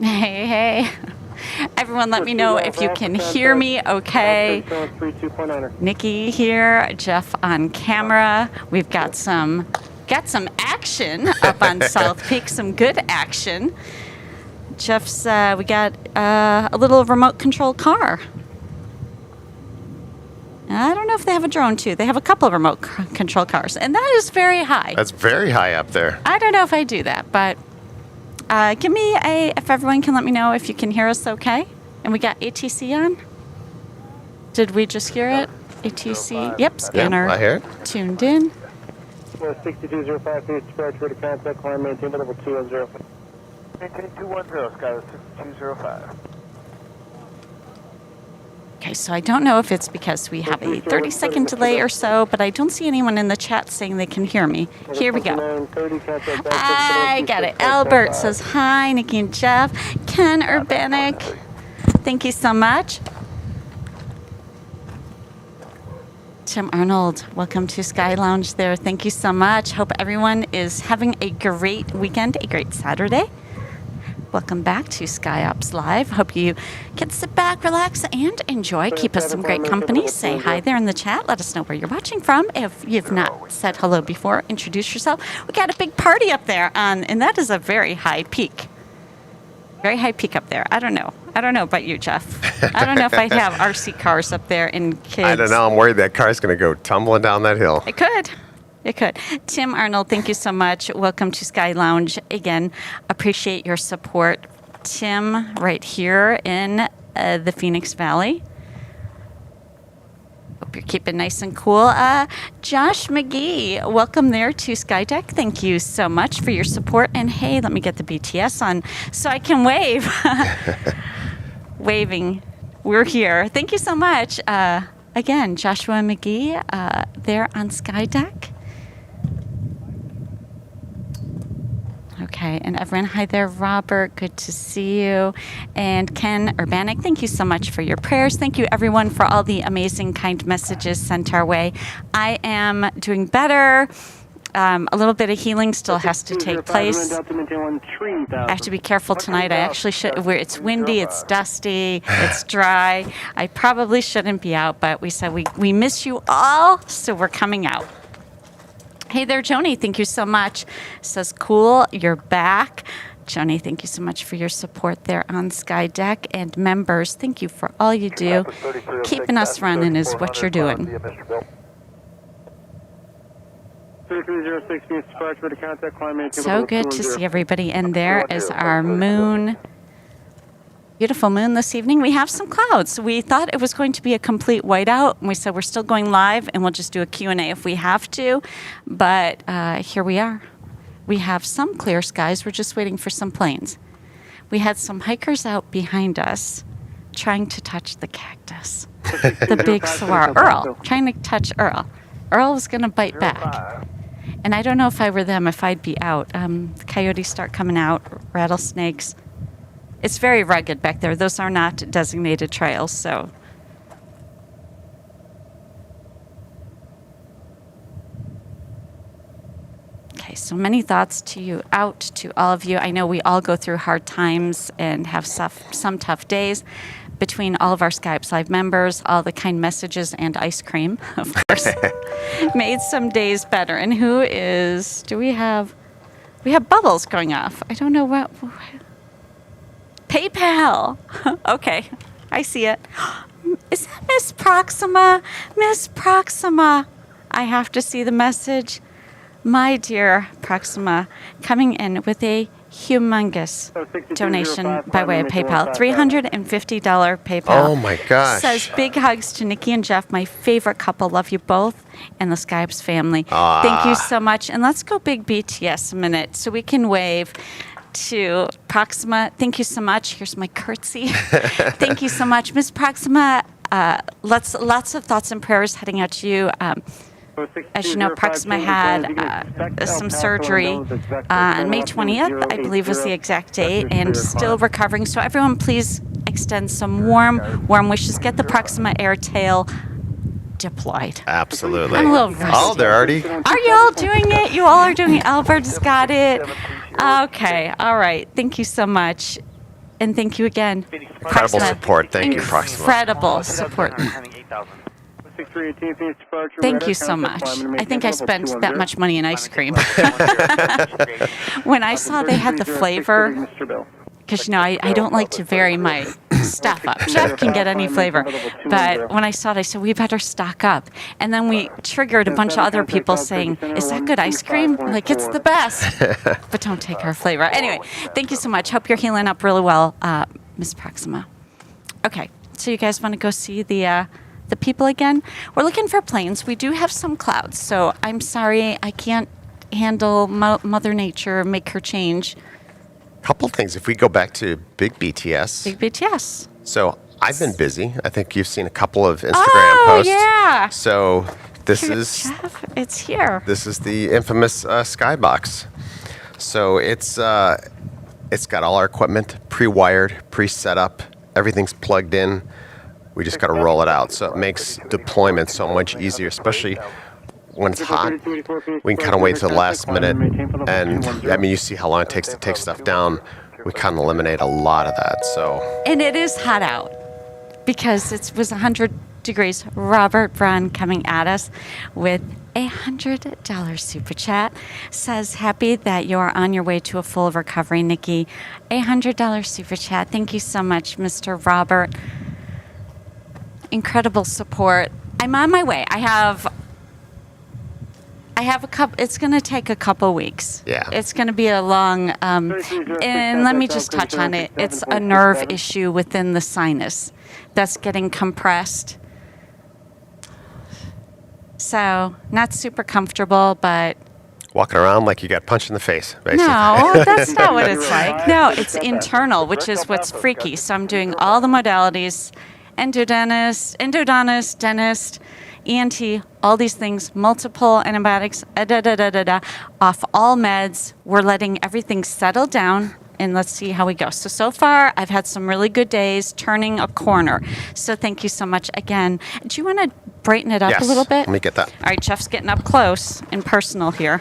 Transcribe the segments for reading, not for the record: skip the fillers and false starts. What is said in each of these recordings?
Hey, hey. Everyone let me know if you can hear me okay. Nikki here, Jeff on camera. We've got some action up on South Peak, some good action. Jeff's, we got a little remote control car. I don't know if they have a drone too. They have a couple of remote control cars, and that is very high. That's very high up there. I don't know if I do that, but give me if everyone can let me know if you can hear us okay. And we got ATC on. Did we just hear it? ATC. Yep, scanner. Yeah, I hear it. Tuned in. 6205, please dispatch for the contact, climb, maintain level 210. Maintain 210, Sky 6205. Okay, so I don't know if it's because we have a 30-second delay or so, but I don't see anyone in the chat saying they can hear me. Here we go. I got it. Albert says hi, Nikki and Jeff. Ken Urbanic, thank you so much. Tim Arnold, welcome to Sky Lounge there. Thank you so much. Hope everyone is having a great weekend, a great Saturday. Welcome back to SkyOps Live. Hope you can sit back, relax, and enjoy. Keep us some great company. Say hi there in the chat. Let us know where you're watching from. If you've not said hello before, introduce yourself. We got a big party up there, and that is a very high peak. Very high peak up there. I don't know. I don't know about you, Jeff. I don't know if I'd have RC cars up there and kids. I don't know. I'm worried that car's going to go tumbling down that hill. It could. It could. Tim Arnold, thank you so much. Welcome to Sky Lounge. Again, appreciate your support. Tim, right here in the Phoenix Valley. Hope you're keeping nice and cool. Josh McGee, welcome there to Skydeck. Thank you so much for your support. And hey, let me get the BTS on so I can wave. Waving. We're here. Thank you so much. Again, Joshua McGee there on Skydeck. Okay, and everyone, hi there, Robert, good to see you. And Ken Urbanic, thank you so much for your prayers. Thank you, everyone, for all the amazing, kind messages sent our way. I am doing better. A little bit of healing still has to take place. I have to be careful tonight. I actually should. It's windy, it's dusty, it's dry. I probably shouldn't be out, but we said we miss you all, so we're coming out. Hey there, Joni. Thank you so much. Says, cool, you're back. Joni, thank you so much for your support there on Skydeck. And members, thank you for all you do. Keeping us running is what you're doing. 3306, please dispatch for the contact, climb, maintain So level good to 210. see everybody. And there is our moon. Beautiful moon this evening. We have some clouds. We thought it was going to be a complete whiteout, and we said we're still going live, and we'll just do a Q&A if we have to. But here we are. We have some clear skies. We're just waiting for some planes. We had some hikers out behind us trying to touch the cactus. The big soar. Earl, trying to touch Earl. Earl was going to bite back. And I don't know if I were them, if I'd be out. The coyotes start coming out, rattlesnakes. It's very rugged back there. Those are not designated trails, so. Okay, so many thoughts to you, out to all of you. I know we all go through hard times and have some tough days. Between all of our SkyOps Live members, all the kind messages and ice cream, of course, made some days better. And who is, we have bubbles going off. I don't know what. PayPal. Okay, I see it. Is that Miss Proxima? Miss Proxima. I have to see the message. My dear Proxima, coming in with a humongous donation by way of PayPal. $350 PayPal. Oh my gosh. Says, big hugs to Nikki and Jeff, my favorite couple. Love you both, and the SkyOps family. Thank you so much. And let's go big BTS a minute so we can wave to Proxima. Thank you so much. Here's my curtsy. Thank you so much, Miss Proxima. Lots of thoughts and prayers heading out to you. As you know, Proxima had some surgery on May 20th, I believe was the exact date, and still recovering. So everyone, please extend some warm wishes. Get the Proxima Airtail deployed. Absolutely. I'm a little rusty. Oh, they're already. Are you all doing it? You all are doing it. Albert's got it. Okay. All right. Thank you so much. And thank you again. Incredible Proxima. support. Thank you, Proxima. Incredible support. 6318 feet departure. Thank you so much. I think I spent that much money in ice cream. When I saw they had the flavor, because, I don't like to vary my stuff up. Jeff can get any flavor. But when I saw it, I said, we better stock up. And then we triggered a bunch of other people saying, is that good ice cream? I'm like, it's the best. But don't take our flavor. Anyway, thank you so much. Hope you're healing up really well, Ms. Proxima. Okay, so you guys want to go see the people again? We're looking for planes. We do have some clouds, so I'm sorry I can't handle Mother Nature, make her change. Couple things. If we go back to Big BTS. Big BTS. So I've been busy. I think you've seen a couple of Instagram posts. Yeah. So this is Jeff, it's here. This is the infamous Skybox. So it's got all our equipment pre-wired, pre-set up. Everything's plugged in. We just got to roll it out. So it makes deployment so much easier, especially when it's hot. We can kind of wait till the last minute. And I mean, you see how long it takes to take stuff down. We kind of eliminate a lot of that. So. And it is hot out because it was 100 degrees. Robert Braun coming at us with $100 super chat. Says, happy that you're on your way to a full recovery, Nikki. $100 super chat. Thank you so much, Mr. Robert. Incredible support. I'm on my way. I have a couple. It's going to take a couple weeks. Yeah. It's going to be a long. And let me just touch on it. It's a nerve issue within the sinus that's getting compressed. So not super comfortable, but. Walking around like you got punched in the face, basically. No, that's not what it's like. No, it's internal, which is what's freaky. So I'm doing all the modalities. Endodontist, dentist, ENT, all these things, multiple antibiotics, off all meds. We're letting everything settle down, and let's see how we go. So far, I've had some really good days, turning a corner. So thank you so much again. Do you want to brighten it up a little bit? Let me get that. All right, Jeff's getting up close and personal here.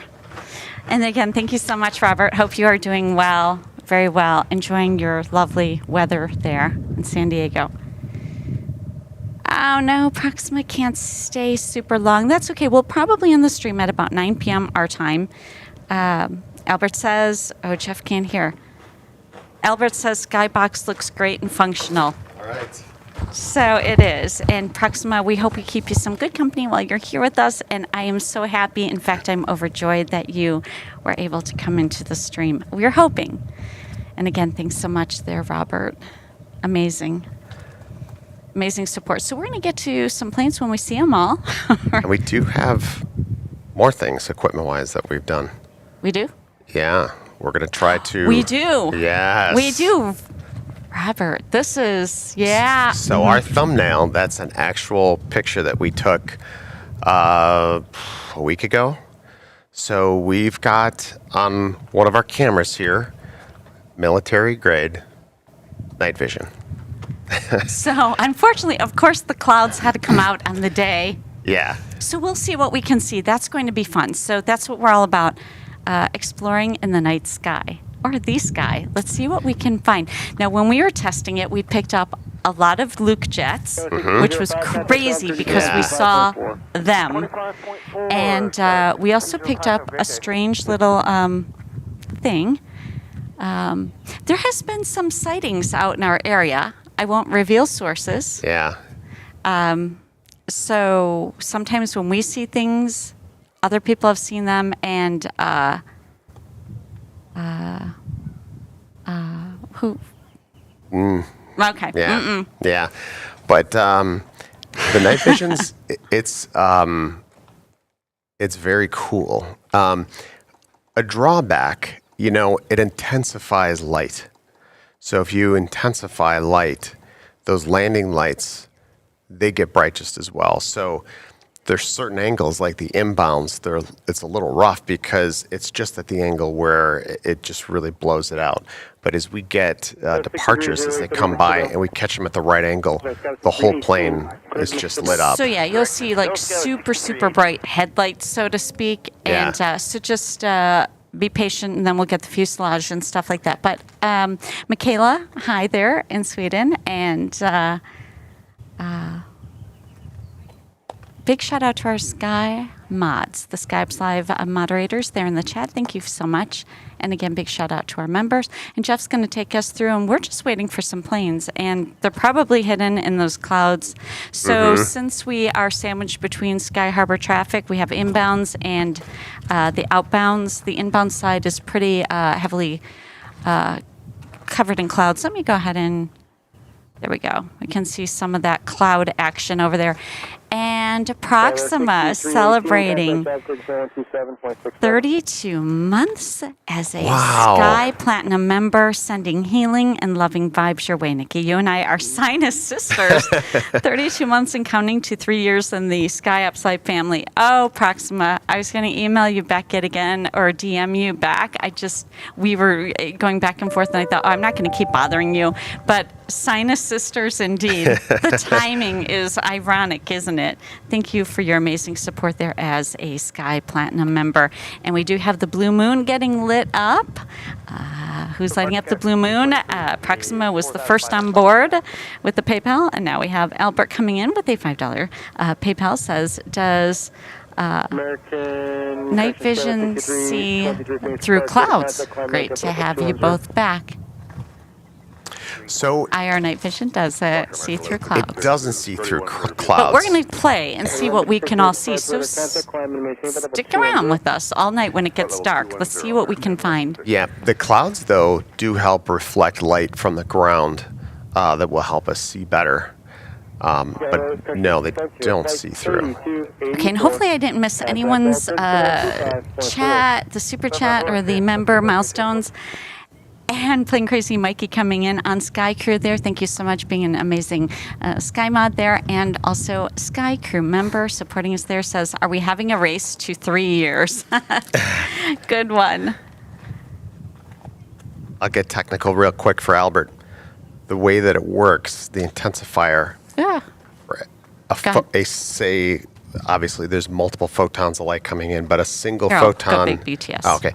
And again, thank you so much, Robert. Hope you are doing well, very well, enjoying your lovely weather there in San Diego. Oh, no, Proxima can't stay super long. That's okay. We'll probably end the stream at about 9 p.m. our time. Albert says, oh, Jeff can't hear. Albert says Skybox looks great and functional. All right. So it is. And Proxima, we hope we keep you some good company while you're here with us. And I am so happy. In fact, I'm overjoyed that you were able to come into the stream. We're hoping. And again, thanks so much there, Robert. Amazing. Amazing support. So we're going to get to some planes when we see them all. And we do have more things equipment-wise that we've done. We do? Yeah. We're going to try to... We do. Yes. We do. Robert, this is, yeah. So our thumbnail, that's an actual picture that we took a week ago. So we've got on one of our cameras here, military grade night vision. So unfortunately, of course, the clouds had to come out on the day. Yeah. So we'll see what we can see. That's going to be fun. So that's what we're all about, exploring in the night sky. Or the sky. Let's see what we can find. Now, when we were testing it, we picked up a lot of Luke jets, which was crazy because we saw them. And we also picked up a strange little thing. There has been some sightings out in our area. I won't reveal sources. Yeah. So sometimes when we see things, other people have seen them, and who? Okay. Yeah. Mm-mm. Yeah. But the night visions, it's very cool. A drawback, it intensifies light. So if you intensify light, those landing lights, they get bright just as well. So there's certain angles, like the inbounds, it's a little rough because it's just at the angle where it just really blows it out. But as we get departures as they come by and we catch them at the right angle, the whole plane is just lit up. So yeah, you'll see like super, super bright headlights, so to speak. And Yeah. so just be patient, and then we'll get the fuselage and stuff like that. But Michaela, hi there in Sweden, and big shout out to our Sky mods, the SkyOPSLIVE moderators there in the chat. Thank you so much. And again, big shout out to our members. And Jeff's going to take us through, and we're just waiting for some planes, and they're probably hidden in those clouds. So since we are sandwiched between SkyHarbor traffic, we have inbounds and the outbounds. The inbound side is pretty heavily covered in clouds. Let me go ahead and, there we go. We can see some of that cloud action over there. And Proxima celebrating 32 months as a Sky Platinum member, sending healing and loving vibes your way, Nikki. You and I are sinus sisters. 32 months and counting to 3 years in the SkyOPSLIVE family. Oh, Proxima, I was going to email you back yet again or DM you back. We were going back and forth, and I thought, I'm not going to keep bothering you. But sinus sisters indeed. The timing is ironic, isn't it? Thank you for your amazing support there as a Sky Platinum member. And we do have the Blue Moon getting lit up. Who's lighting up the Blue Moon? Proxima was the first on board with the PayPal, and now we have Albert coming in with a $5 PayPal. Says, does American night vision see through clouds? Great to have you both back. So IR night vision does see through clouds. it doesn't see through clouds. But we're going to play and see what we can all see. So stick around with us all night when it gets dark. Let's see what we can find. Yeah, the clouds, though, do help reflect light from the ground that will help us see better. But no, they don't see through. Okay, and hopefully I didn't miss anyone's chat, the super chat, or the member milestones. And Plain Crazy Mikey coming in on Sky Crew there. Thank you so much, being an amazing Sky mod there. And also Sky Crew member supporting us there says, are we having a race to 3 years? Good one. I'll get technical real quick for Albert. The way that it works, the intensifier, Yeah. say, obviously there's multiple photons of light coming in, but a single Here, I'll go photon. big BTS. Oh, okay.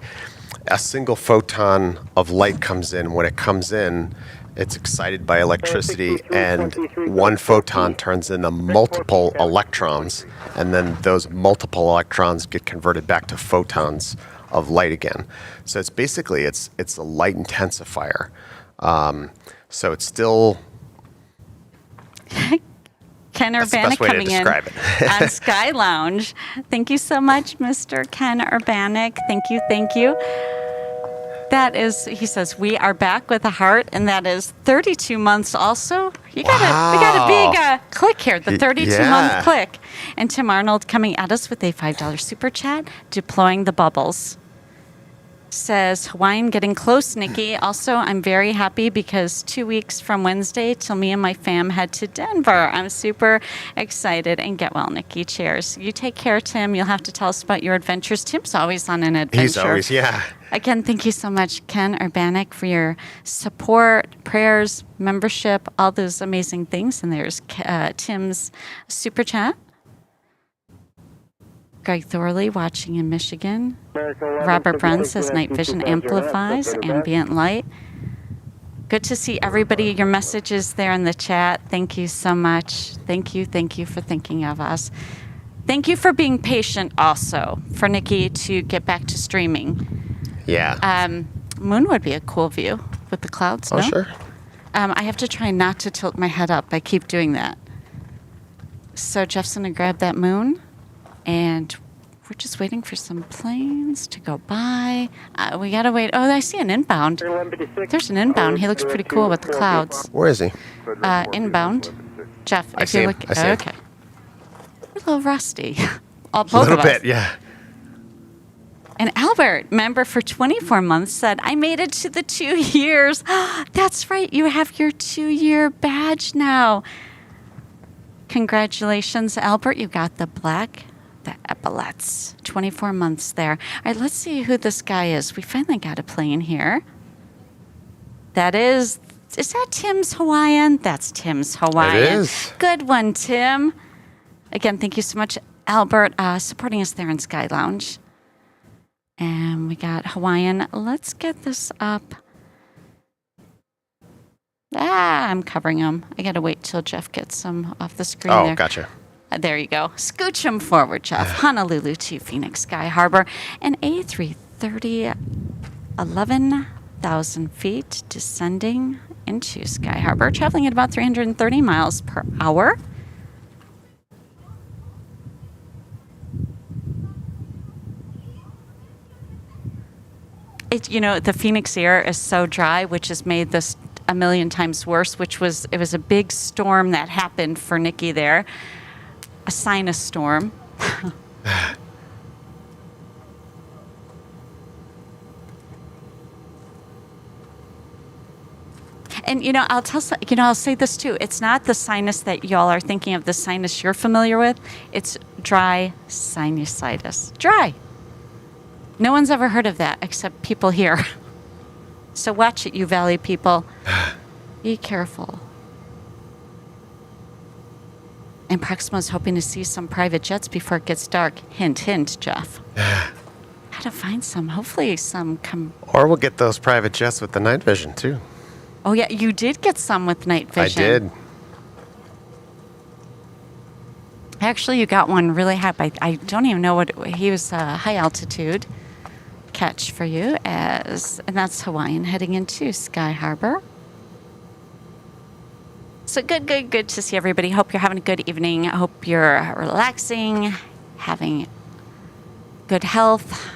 A single photon of light comes in. When it comes in, it's excited by electricity, and one photon turns into multiple electrons, and then those multiple electrons get converted back to photons of light again. So it's basically it's a light intensifier. So it's still Ken that's the Urbanic best way to coming in describe it. on Sky Lounge. Thank you so much, Mr. Ken Urbanic. Thank you, thank you. That is, he says, we are back with a heart, and that is 32 months also. We got a big click here, the 32-month click. And Tim Arnold coming at us with a $5 super chat, deploying the bubbles. Says, Hawaiian getting close, Nikki. Also, I'm very happy because 2 weeks from Wednesday till me and my fam head to Denver. I'm super excited. And get well, Nikki. Cheers. You take care, Tim. You'll have to tell us about your adventures. Tim's always on an adventure. He's always, yeah. Again, thank you so much, Ken Urbanic, for your support, prayers, membership, all those amazing things. And there's Tim's super chat. Greg Thorley watching in Michigan. Robert Brunn says night vision amplifies ambient light. Good to see everybody. Your messages there in the chat. Thank you so much. Thank you for thinking of us. Thank you for being patient also for Nikki to get back to streaming. Yeah. Moon would be a cool view with the clouds, Oh, no? sure. I have to try not to tilt my head up. I keep doing that. So Jeff's going to grab that moon, and we're just waiting for some planes to go by. We got to wait. Oh, I see an inbound. There's an inbound. He looks pretty cool with the clouds. Where is he? Inbound. Jeff, I if see you him. look. I see him. Okay. A little rusty. Both A little of us. bit, yeah. And Albert, member for 24 months, said, I made it to the 2 years. That's right. You have your 2-year badge now. Congratulations, Albert. You got the epaulets. 24 months there. All right, let's see who this guy is. We finally got a plane here. That is that Tim's Hawaiian? That's Tim's Hawaiian. It is. Good one, Tim. Again, thank you so much, Albert, supporting us there in Sky Lounge. And we got Hawaiian. Let's get this up. I'm covering them. I got to wait till Jeff gets them off the screen there. Oh, gotcha. There you go. Scooch them forward, Jeff. Honolulu to Phoenix Sky Harbor. And A330, 11,000 feet, descending into Sky Harbor, traveling at about 330 miles per hour. The Phoenix air is so dry, which has made this a million times worse, it was a big storm that happened for Nikki there. A sinus storm. And I'll say this too. It's not the sinus that y'all are thinking of, the sinus you're familiar with. It's dry sinusitis. Dry. No one's ever heard of that except people here. So watch it, you Valley people. Be careful. And Proximo's hoping to see some private jets before it gets dark. Hint, hint, Jeff. How to find some. Hopefully some come. Or we'll get those private jets with the night vision, too. Oh, yeah, you did get some with night vision. I did. Actually, you got one really high. I don't even know he was high altitude catch for you, and that's Hawaiian heading into Sky Harbor. So good to see everybody. Hope you're having a good evening. I hope you're relaxing, having good health,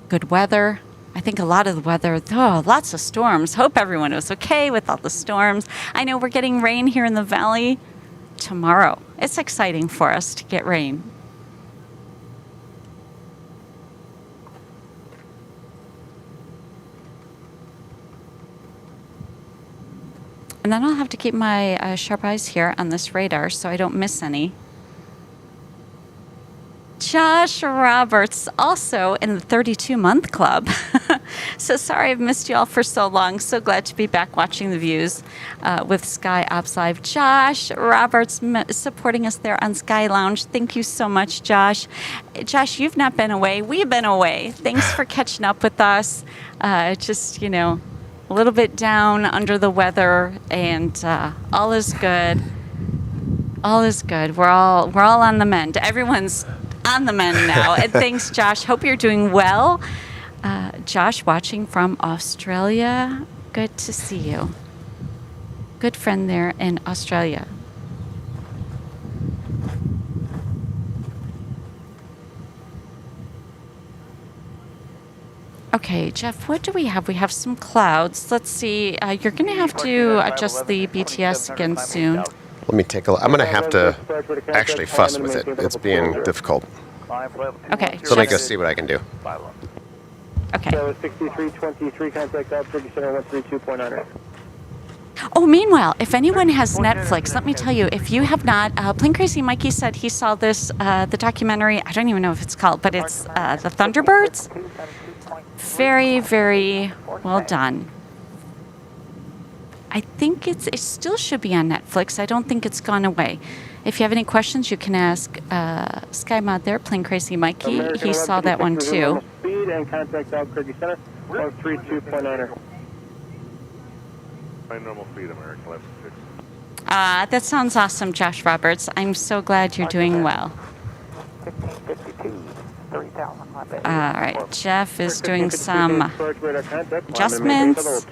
good weather. I think a lot of the weather, lots of storms. Hope everyone was okay with all the storms. I know we're getting rain here in the valley tomorrow. It's exciting for us to get rain. And then I'll have to keep my sharp eyes here on this radar so I don't miss any. Josh Roberts, also in the 32-month club. So sorry I've missed you all for so long. So glad to be back watching the views with SkyOps Live. Josh Roberts supporting us there on Sky Lounge. Thank you so much, Josh. Josh, you've not been away. We've been away. Thanks for catching up with us. A little bit down under the weather, and all is good. All is good. We're all on the mend. Everyone's on the mend now. And thanks, Josh. Hope you're doing well. Josh, watching from Australia. Good to see you. Good friend there in Australia. Okay, Jeff, what do we have? We have some clouds. Let's see. You're going to have to adjust the BTS again soon. Let me take a look. I'm going to have to actually fuss with it. It's being difficult. Okay. So let me go see what I can do. Okay. So 6323, contact out, Turkey Center 132.9. Oh, meanwhile, if anyone has Netflix, let me tell you, if you have not, Plane Crazy Mikey said he saw this, the documentary, I don't even know if it's called, but it's The Thunderbirds. Very, very well done. I think it still should be on Netflix. I don't think it's gone away. If you have any questions, you can ask Sky Mod there, Plane Crazy Mikey. He saw that one too. Speed and contact out, Turkey Center 132.9. My normal speed, American left 6. That sounds awesome, Josh Roberts. I'm so glad you're doing well. 1552, 3000, my bad. All right, Jeff is doing some adjustments.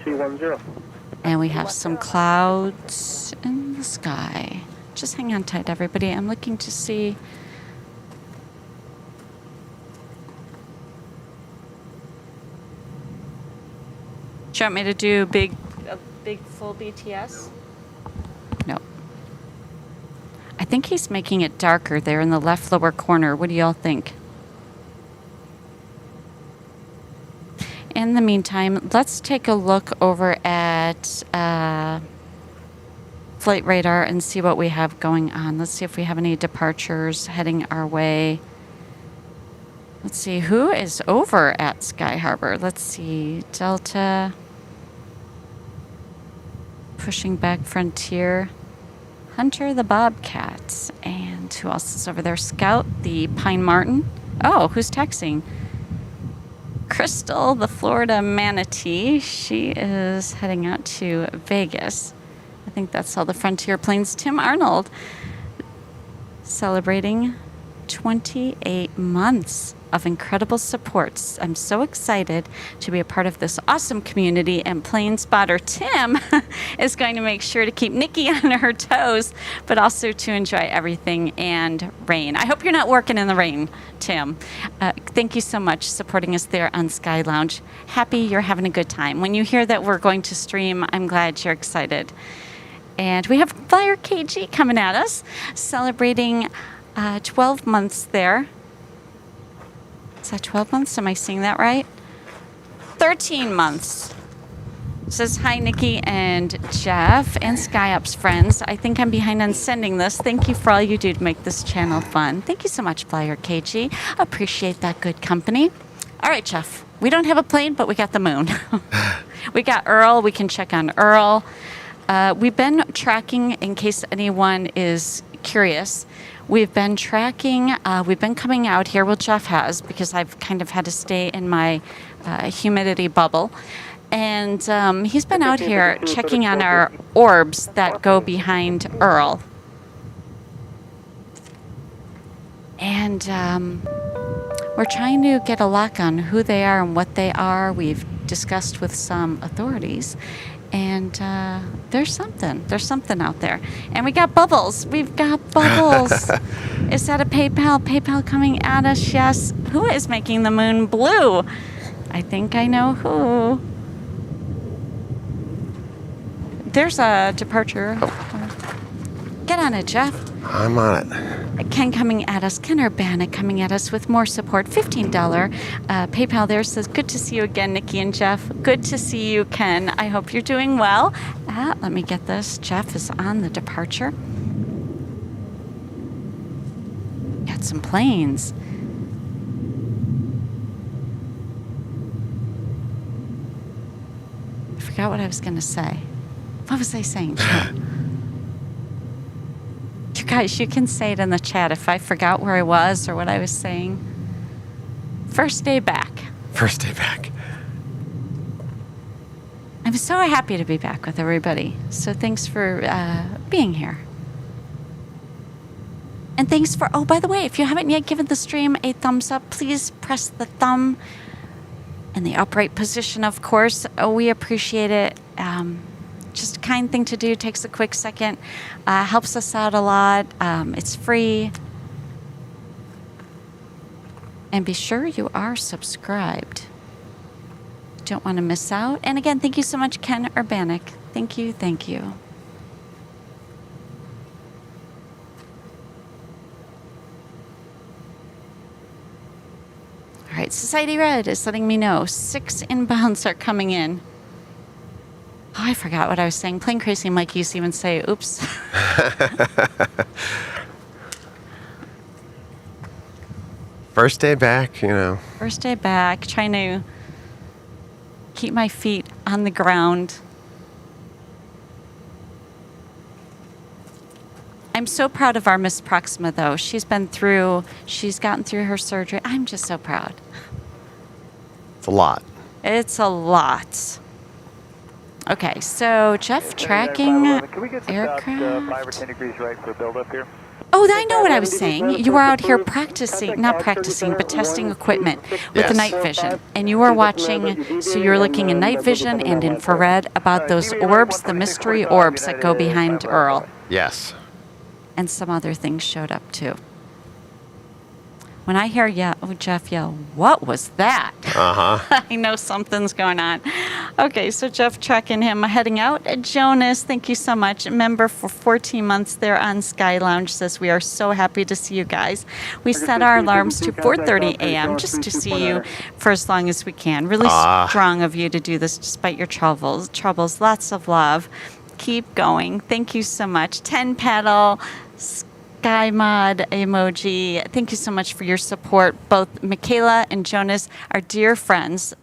And we have some clouds in the sky. Just hang on tight, everybody. I'm looking to see. Do you want me to do a big full BTS? No. I think he's making it darker there in the left lower corner. What do y'all think? In the meantime, let's take a look over at flight radar and see what we have going on. Let's see if we have any departures heading our way. Let's see who is over at Sky Harbor. Let's see, Delta, pushing back Frontier, Hunter the Bobcat, and who else is over there? Scout the Pine Martin. Oh, who's texting? Crystal, the Florida manatee, she is heading out to Vegas. I think that's all the Frontier planes. Tim Arnold, celebrating 28 months of incredible supports. I'm so excited to be a part of this awesome community, and Plane Spotter Tim is going to make sure to keep Nikki on her toes, but also to enjoy everything and rain. I hope you're not working in the rain, Tim. Thank you so much supporting us there on Sky Lounge. Happy you're having a good time. When you hear that we're going to stream, I'm glad you're excited. And we have Flyer KG coming at us, celebrating 12 months there. Is that 12 months? Am I seeing that right? 13 months. Says, hi, Nikki and Jeff and SkyOps friends. I think I'm behind on sending this. Thank you for all you do to make this channel fun. Thank you so much, Flyer KG. Appreciate that good company. All right, Jeff. We don't have a plane, but we got the moon. We got Earl. We can check on Earl. We've been tracking, in case anyone is curious, we've been tracking, we've been coming out here, well, Jeff has, because I've kind of had to stay in my humidity bubble. And he's been out here checking on our orbs that go behind Earl. And we're trying to get a lock on who they are and what they are. We've discussed with some authorities. And there's something out there. And we got bubbles. We've got bubbles. Is that a PayPal? PayPal coming at us, yes. Who is making the moon blue? I think I know who. There's a departure. Get on it, Jeff. I'm on it. Ken coming at us, Ken Urbanic coming at us with more support, $15 PayPal there says, good to see you again, Nikki and Jeff. Good to see you, Ken. I hope you're doing well. Let me get this. Jeff is on the departure. Got some planes. I forgot what I was going to say. What was I saying, Jeff? You guys, you can say it in the chat if I forgot where I was or what I was saying. First day back. First day back. I'm so happy to be back with everybody. So thanks for being here. And thanks for, oh, by the way, if you haven't yet given the stream a thumbs up, please press the thumb in the upright position, of course. We appreciate it. Just a kind thing to do, takes a quick second, helps us out a lot. It's free. And be sure you are subscribed. Don't want to miss out. And again, thank you so much, Ken Urbanic. Thank you, thank you. All right, Society Red is letting me know 6 inbounds are coming in. Oh, I forgot what I was saying. Plane Crazy Mike used to even say, oops. First day back, you know. First day back, trying to keep my feet on the ground. I'm so proud of our Miss Proxima, though. She's gotten through her surgery. I'm just so proud. It's a lot. It's a lot. Okay, so Jeff tracking Can we get aircraft. about 5 or 10 degrees right for build up here? Oh, I know what I was saying. You were out here not practicing, but testing equipment with the Yes. night vision. And you were watching, so you were looking in night vision and infrared about those orbs, the mystery orbs that go behind Earl. Yes. And some other things showed up too. When I hear Jeff yell, what was that? Uh-huh. I know something's going on. Okay, so Jeff tracking him heading out. Jonas, thank you so much. Member for 14 months there on Sky Lounge says, we are so happy to see you guys. We set our alarms to 4:30 a.m. just to see you for as long as we can. Really strong of you to do this despite your troubles. Lots of love. Keep going. Thank you so much. 10 paddle. Sky Mod emoji. Thank you so much for your support. Both Michaela and Jonas are dear friends.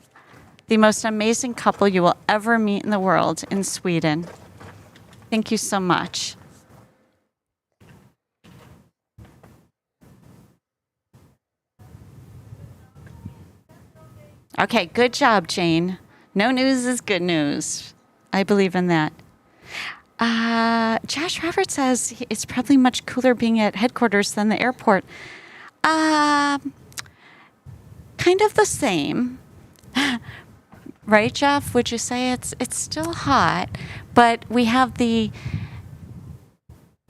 The most amazing couple you will ever meet in the world in Sweden. Thank you so much. Okay, good job, Jane. No news is good news. I believe in that. Josh Robert says it's probably much cooler being at headquarters than the airport. Kind of the same. Right, Jeff? Would you say it's still hot, but we have the...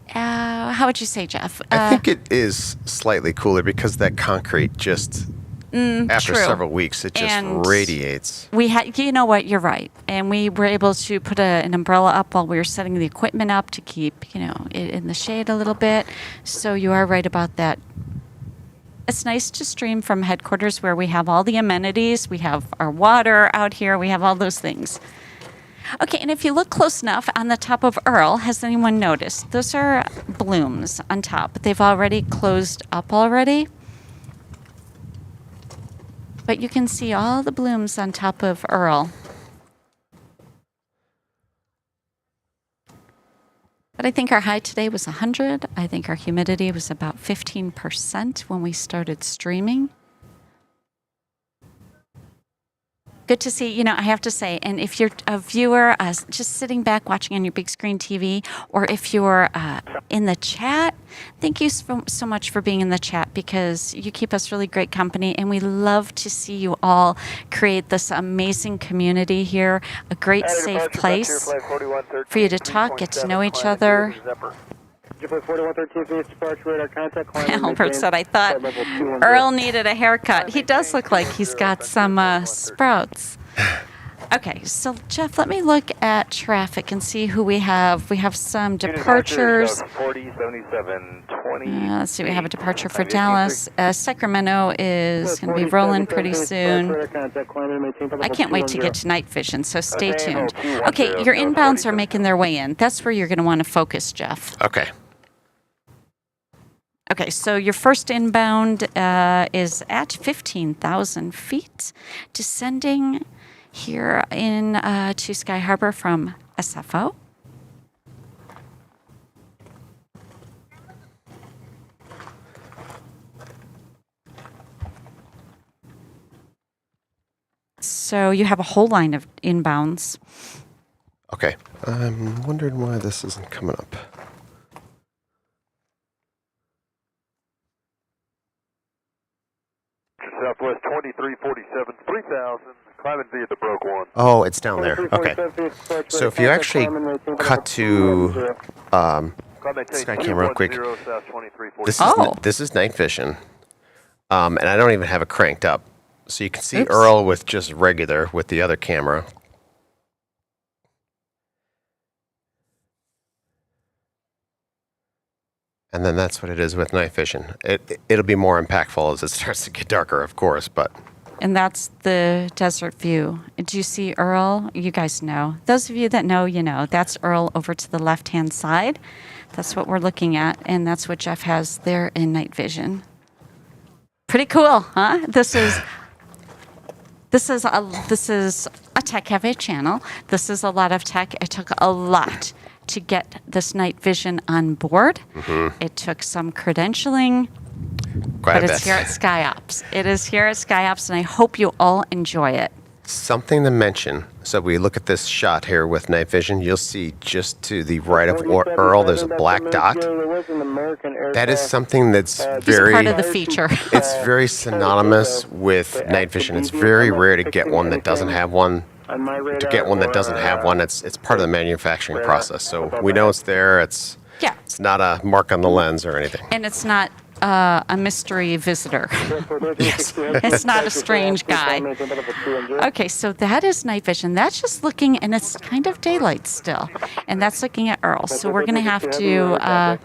how would you say, Jeff? I think it is slightly cooler because that concrete just, after true. several weeks, it just And radiates. We had, you know what? You're right, and we were able to put an umbrella up while we were setting the equipment up to keep, it in the shade a little bit. So you are right about that. It's nice to stream from headquarters where we have all the amenities. We have our water out here. We have all those things. Okay, and if you look close enough on the top of Earl, has anyone noticed? Those are blooms on top. They've already closed up already. But you can see all the blooms on top of Earl. But I think our high today was 100. I think our humidity was about 15% when we started streaming. Good to see, I have to say, and if you're a viewer just sitting back watching on your big screen TV, or if you're in the chat, thank you so much for being in the chat because you keep us really great company, and we love to see you all create this amazing community here, a great safe place for you to talk, get to know each other. Albert said, I thought Earl needed a haircut. He does look like he's got some sprouts. Okay, so Jeff, let me look at traffic and see who we have. We have some departures. 40, 77, 20. Let's see, we have a departure for Dallas. Sacramento is going to be rolling pretty soon. I can't wait to get to night vision, so stay tuned. Okay, your inbounds are making their way in. That's where you're going to want to focus, Jeff. Okay. Okay, so your first inbound is at 15,000 feet, descending here in to SkyHarbor from SFO. So you have a whole line of inbounds. Okay. I'm wondering why this isn't coming up. Southwest 2347, 3000, climbing via the broke one. Oh, it's down there. Okay. So if you actually cut to Sky Camera real quick, this is night vision, and I don't even have it cranked up. So you can see Earl with just regular with the other camera. And then that's what it is with night vision. It'll be more impactful as it starts to get darker, of course, but... And that's the desert view. Do you see Earl? You guys know. Those of you that know, you know. That's Earl over to the left-hand side. That's what we're looking at, and that's what Jeff has there in night vision. Pretty cool, huh? This is a tech-heavy channel. This is a lot of tech. It took a lot to get this night vision on board. Mm-hmm. It took some credentialing, but it's here at SkyOps. It is here at SkyOps, and I hope you all enjoy it. Something to mention. So we look at this shot here with night vision. You'll see just to the right of Earl, there's a black dot. That is something that's very... part of the feature. It's very synonymous with night vision. It's very rare to get one that doesn't have one. To get one that doesn't have one, it's part of the manufacturing process. So we know it's there. It's not a mark on the lens or anything. And it's not a mystery visitor. Yes. It's not a strange guy. Okay, so that is night vision. That's just looking, and it's kind of daylight still. And that's looking at Earl. So we're going to have to...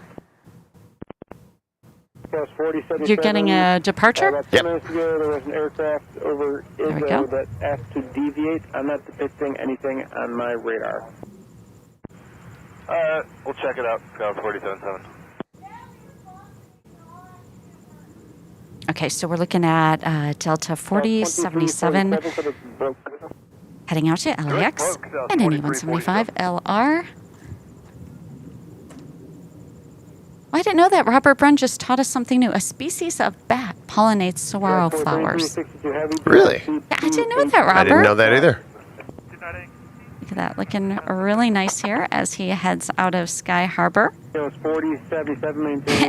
You're getting a departure? Yep. There was an aircraft over Israel that asked to deviate. I'm not depicting anything on my radar. We'll check it out. South 477. Okay, so we're looking at Delta 4077, heading out to LAX, and NE 175 LR. I didn't know that. Robert Brunn just taught us something new. A species of bat pollinates saguaro flowers. Really? Yeah, I didn't know that, Robert. I didn't know that either. Look at that, looking really nice here as he heads out of SkyHarbor.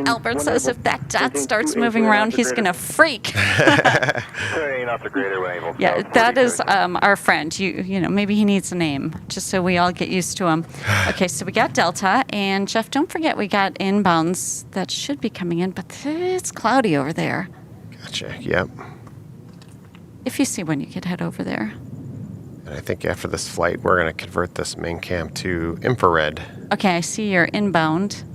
Albert says if that dot starts moving around, he's going to freak. Yeah, that is our friend. You know, maybe he needs a name just so we all get used to him. Okay, so we got Delta. And, Jeff, don't forget we got inbounds that should be coming in, but it's cloudy over there. Gotcha. Yep. If you see one, you could head over there. And I think after this flight, we're going to convert this main cam to infrared. Okay, I see your inbound.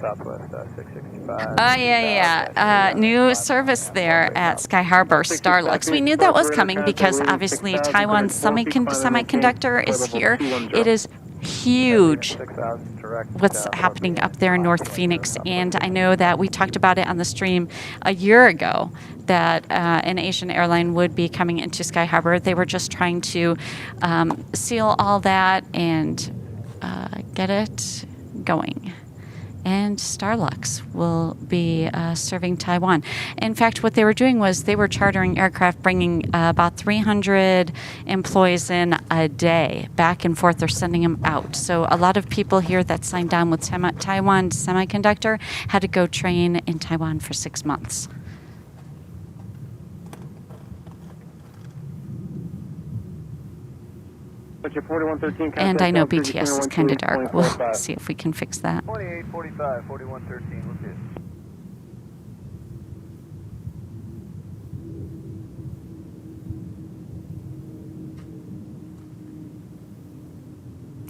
Southwest 665. Oh, yeah. New service there at SkyHarbor, Starlux. We knew that was coming because obviously Taiwan's semiconductor is here. It is huge what's happening up there in North Phoenix. And I know that we talked about it on the stream a year ago that an Asian airline would be coming into SkyHarbor. They were just trying to seal all that and get it going. And Starlux will be serving Taiwan. In fact, what they were doing was they were chartering aircraft, bringing about 300 employees in a day, back and forth. They're sending them out. So a lot of people here that signed on with Taiwan Semiconductor had to go train in Taiwan for 6 months. And I know BTS is kind of dark. We'll see if we can fix that. 2845, 4113, we'll see it.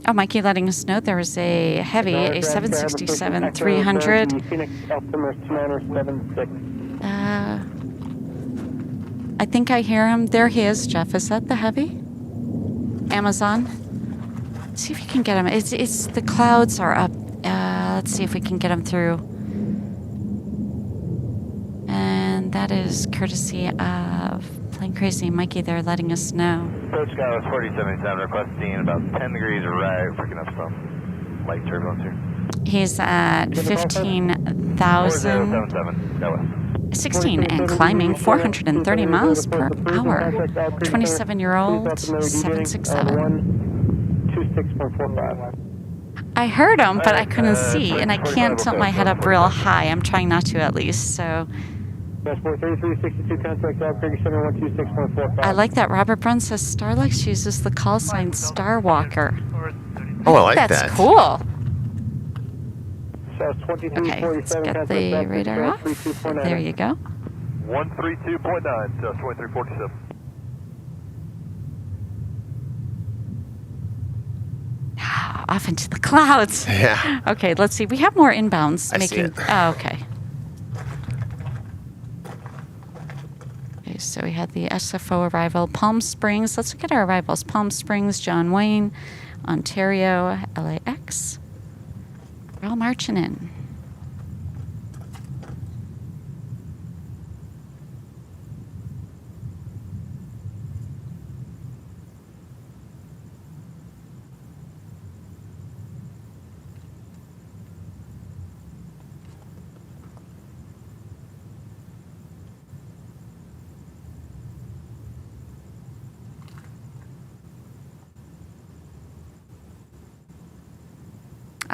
Oh, Mikey letting us know there was a heavy, a 767-300. I think I hear him. There he is, Jeff. Is that the heavy? Amazon. Let's see if you can get him. It's the clouds are up. Let's see if we can get him through. And that is courtesy of Plane Crazy Mikey. They're letting us know. Approach Skyos 4077, requesting about 10 degrees right, picking up some light turbulence here. He's at 15,000. 16 and climbing 430 miles per hour. 27-year-old 767. I heard him, but I couldn't see, and I can't tilt my head up real high. I'm trying not to, at least. So I like that Robert Brunn says Starlux uses the call sign Starwalker. Oh, I like that. That's cool. Okay, let's get the radar off. There you go. 132.9, just 2347. Off into the clouds. Yeah. Okay, let's see. We have more inbounds. I see it. Oh, okay. Okay, so we had the SFO arrival, Palm Springs. Let's look at our arrivals. Palm Springs, John Wayne, Ontario, LAX. We're all marching in.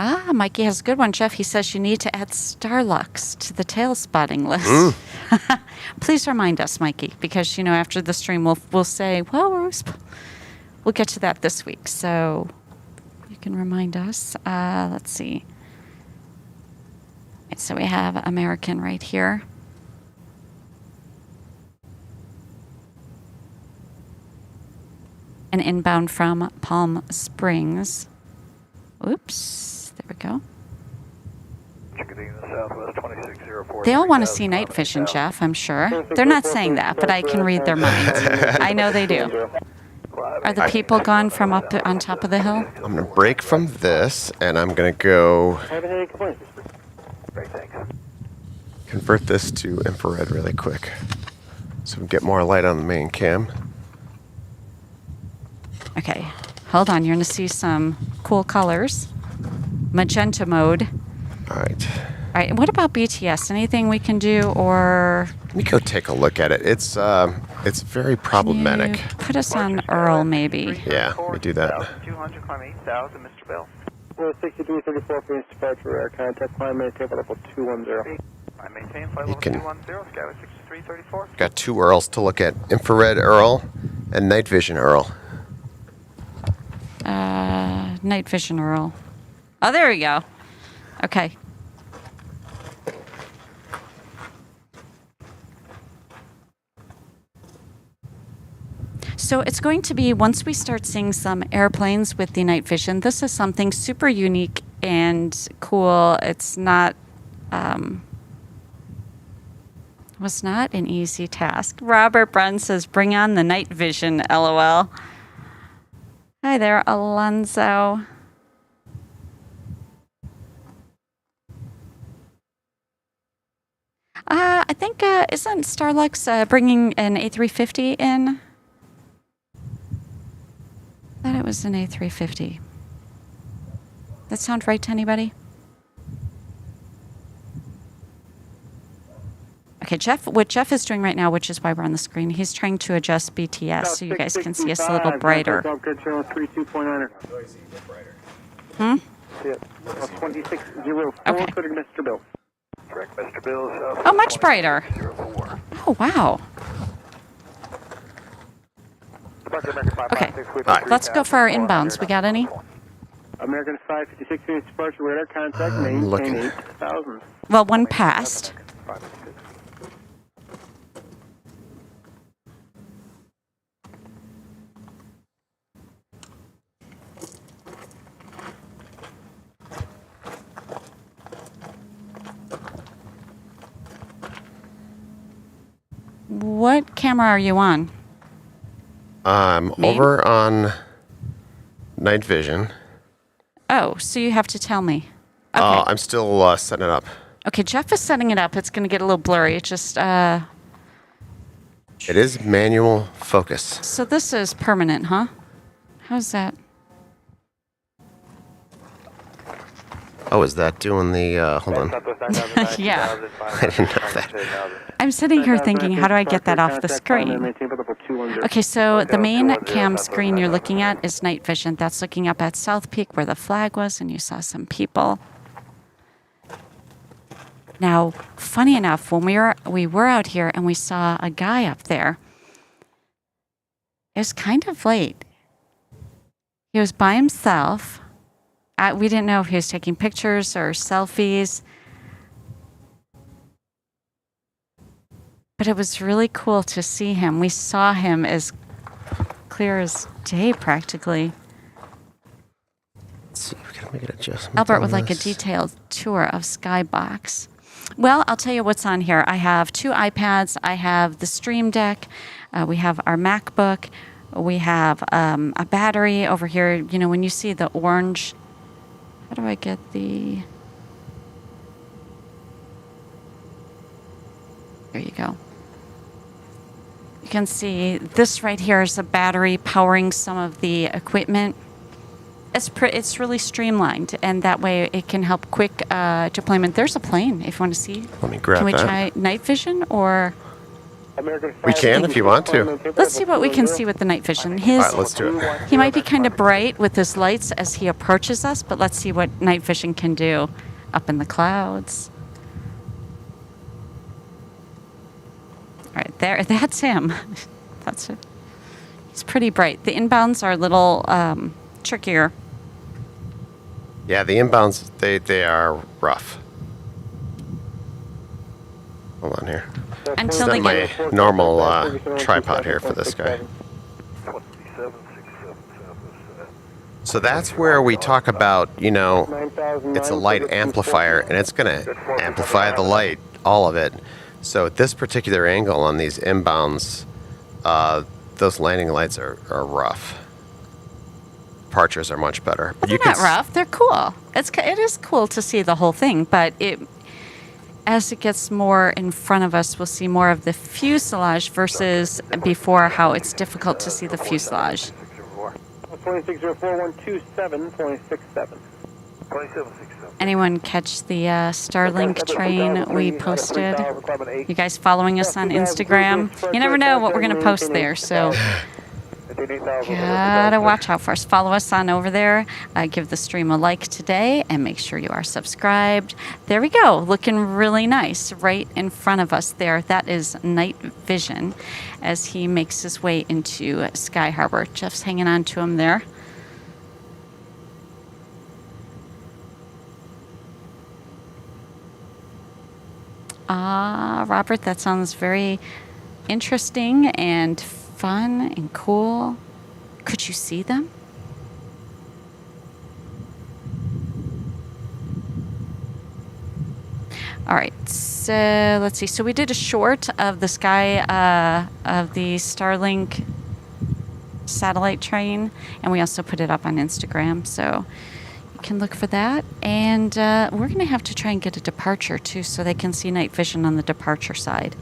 Ah, Mikey has a good one, Jeff. He says you need to add Starlux to the tail spotting list. Please remind us, Mikey, because, you know, after the stream we'll say, well, we'll get to that this week. So you can remind us. Let's see. Right, so we have American right here. An inbound from Palm Springs. Oops. There we go. They all want to see night vision, Jeff, I'm sure. They're not saying that, but I can read their minds. I know they do. Are the people gone from up on top of the hill? I'm going to break from this, and I'm going to go convert this to infrared really quick so we can get more light on the main cam. Okay, hold on. You're going to see some cool colors. Magenta mode. All right. All right. What about BTS? Anything we can do, or Let me go take a look at it. It's very problematic. can you put us on Earl, maybe? Yeah, we do that. 200, climb 8,000, Mr. Bell. Well, 6334 for departure, air contact, climb maintain flight level 210. I maintain flight level 210, Skyway 6334. Got two Earls to look at: infrared Earl and night vision Earl. Night vision Earl. Oh, there we go. Okay. So it's going to be, once we start seeing some airplanes with the night vision, this is something super unique and cool. It's not, was not an easy task. Robert Brunn says, bring on the night vision, LOL. Hi there, Alonzo. I think, isn't Starlux bringing an A350 in? I thought it was an A350. That sound right to anybody? Okay, Jeff, what Jeff is doing right now, which is why we're on the screen, he's trying to adjust BTS so you guys can see us a little brighter. Hmm? Yeah, 2604, Okay. Mr. Bill. Correct, Mr. Bill. Oh, much brighter. Oh, wow. Okay, let's go for our inbounds. We got any? American 556 units departure, radar contact, I'm looking. maintain 8,000. Well, one passed. What camera are you on? Me? Over on night vision. Oh, so you have to tell me. Okay. I'm still setting it up. Okay, Jeff is setting it up. It's going to get a little blurry. It just, It is manual focus. so this is permanent, huh? How's that? Oh, is that doing the, hold on. Yeah. I didn't know that. I'm sitting here thinking, how do I get that off the screen? Okay, so the main cam screen you're looking at is night vision. That's looking up at South Peak where the flag was, and you saw some people. Now, funny enough, when we were out here and we saw a guy up there, it was kind of late. He was by himself. We didn't know if he was taking pictures or selfies. But it was really cool to see him. We saw him as clear as day, practically. Let's see, we gotta make an adjustment. Albert would on like a this. detailed tour of Skybox. Well, I'll tell you what's on here. I have 2 iPads. I have the Stream Deck. We have our MacBook. We have a battery over here. You know, when you see the orange, how do I get the... There you go. You can see this right here is a battery powering some of the equipment. It's really streamlined, and that way it can help quick deployment. There's a plane, if you want to see. Let me grab Can we that. try night vision, or We can if you want to. let's see what we can see with the night vision. All right, let's do it. He might be kind of bright with his lights as he approaches us, but let's see what night vision can do up in the clouds. All right, there. That's him. That's it. He's pretty bright. The inbounds are a little trickier. Yeah, the inbounds, they are rough. Hold on here. Until Set they my get... normal tripod here for this guy. So that's where we talk about, you know, it's a light amplifier, and it's going to amplify the light, all of it. So at this particular angle on these inbounds, those landing lights are rough. Departures are much better. But they're not rough. They're cool. It is cool to see the whole thing, but as it gets more in front of us, we'll see more of the fuselage versus before how it's difficult to see the fuselage. 2604, 127.67. 2767. Anyone catch the Starlink train we posted? You guys following us on Instagram? You never know what we're going to post there, so gotta watch out for us. Follow us on over there. Give the stream a like today, and make sure you are subscribed. There we go. Looking really nice right in front of us there. That is night vision as he makes his way into SkyHarbor. Jeff's hanging on to him there. Robert, that sounds very interesting and fun and cool. Could you see them? All right, so let's see. So we did a short of the Starlink satellite train, and we also put it up on Instagram. So you can look for that. And we're going to have to try and get a departure too, so they can see night vision on the departure side.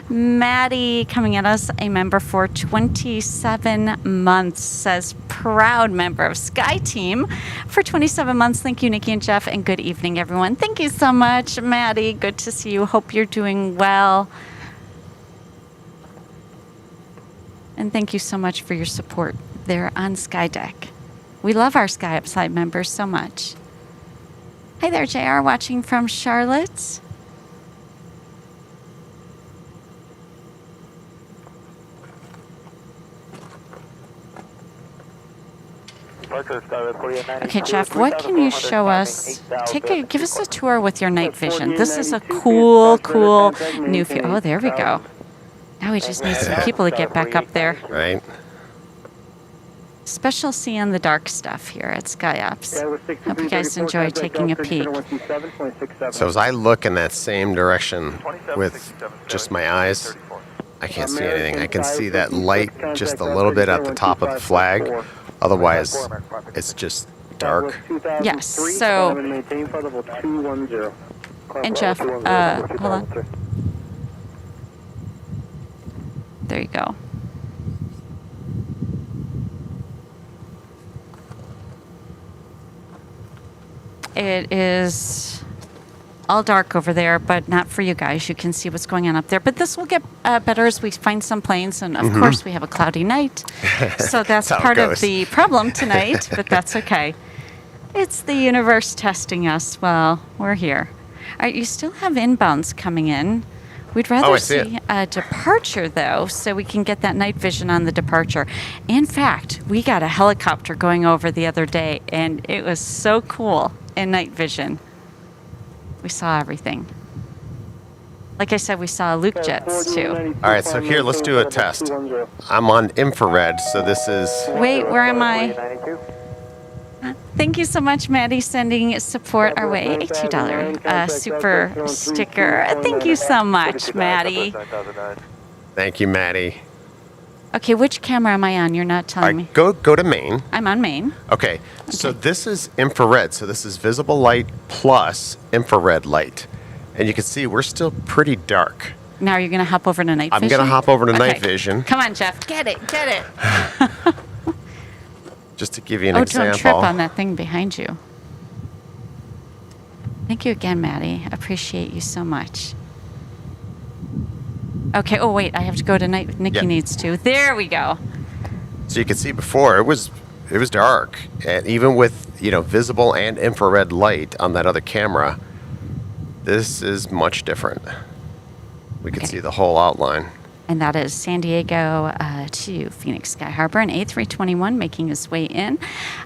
Maddie coming at us, a member for 27 months, says proud member of Sky Team for 27 months. Thank you, Nikki and Jeff, and good evening, everyone. Thank you so much, Maddie. Good to see you. Hope you're doing well. And thank you so much for your support there on Sky Deck. We love our SkyOps members so much. Hi there, JR, watching from Charlotte. Okay, Jeff, what can you show us? Give us a tour with your night vision. This is a cool new view. Oh, there we go. Now we just need some people to get back up there. Right. Special see in the dark stuff here at SkyOps. Hope you guys enjoy taking a peek. So as I look in that same direction with just my eyes, I can't see anything. I can see that light just a little bit at the top of the flag. Otherwise, it's just dark. Yes, so... And Jeff, hold on. There you go. It is all dark over there, but not for you guys. You can see what's going on up there. But this will get better as we find some planes. And, of course, we have a cloudy night. So that's part of the problem tonight, but that's okay. It's the universe testing us. Well, we're here. All right, you still have inbounds coming in. We'd rather see a departure, though, so we can get that night vision on the departure. In fact, we got a helicopter going over the other day, and it was so cool in night vision. We saw everything. Like I said, we saw Luke jets, too. All right, so here, let's do a test. I'm on infrared, so this is... Wait, where am I? Thank you so much, Maddie, sending support our way. A $2 super sticker. Thank you so much, Maddie. Thank you, Maddie. Okay, which camera am I on? You're not telling me. Go to main. I'm on main. Okay, so this is infrared. So this is visible light plus infrared light. And you can see we're still pretty dark. Now you're going to hop over to night vision? I'm going to hop over to night vision. Come on, Jeff. Get it. Just to give you an example. Don't trip on that thing behind you. Thank you again, Maddie. Appreciate you so much. Okay. Oh, wait. I have to go to night. Nikki needs to. There we go. So you can see before it was dark, and even with visible and infrared light on that other camera, this is much different. We can see the whole outline. And that is San Diego to Phoenix SkyHarbor, an A321 making his way in.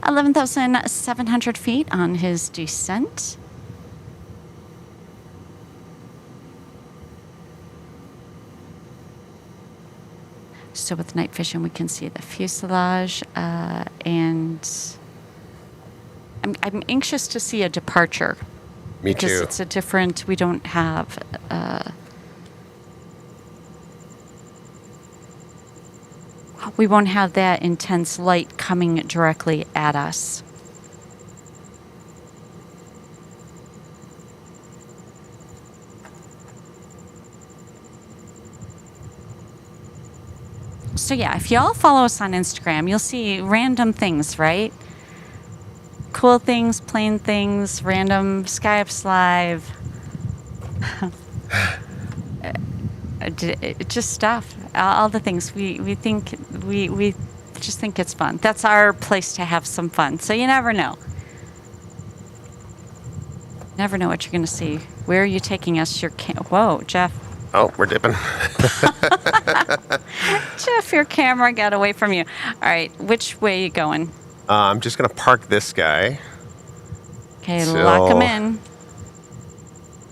11,700 feet on his descent. So with night vision, we can see the fuselage, and I'm anxious to see a departure. Me too. Because it's a different, we don't have... we won't have that intense light coming directly at us. So yeah, if y'all follow us on Instagram, you'll see random things, right? cool things, plain things, random SkyOps Live. Just stuff. All the things. We think we just think it's fun. That's our place to have some fun. So you never know. Never know what you're going to see. Where are you taking us? Whoa, Jeff. Oh, we're dipping. Jeff, your camera got away from you. All right, which way are you going? I'm just going to park this guy. Okay, lock him in.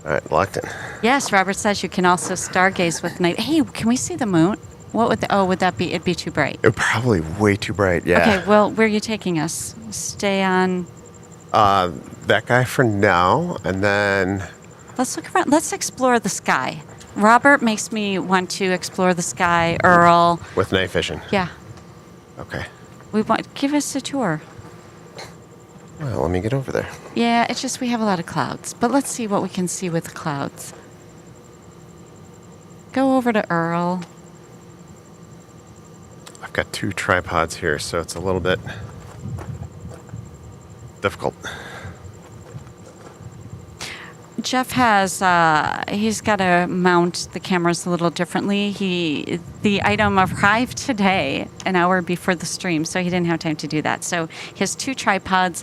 All right, locked in. Yes, Robert says you can also stargaze with night. Hey, can we see the moon? What would would that be? It'd be too bright. It probably way too bright, yeah. Okay, well, where are you taking us? Stay on. That guy for now, and then... Let's look around. Let's explore the sky. Robert makes me want to explore the sky. Earl. With night vision. Yeah. Okay. Give us a tour. Well, let me get over there. Yeah, it's just we have a lot of clouds. But let's see what we can see with the clouds. Go over to Earl. I've got 2 tripods here, so it's a little bit difficult. Jeff has, he's got to mount the cameras a little differently. The item arrived today, an hour before the stream, so he didn't have time to do that. So he has 2 tripods.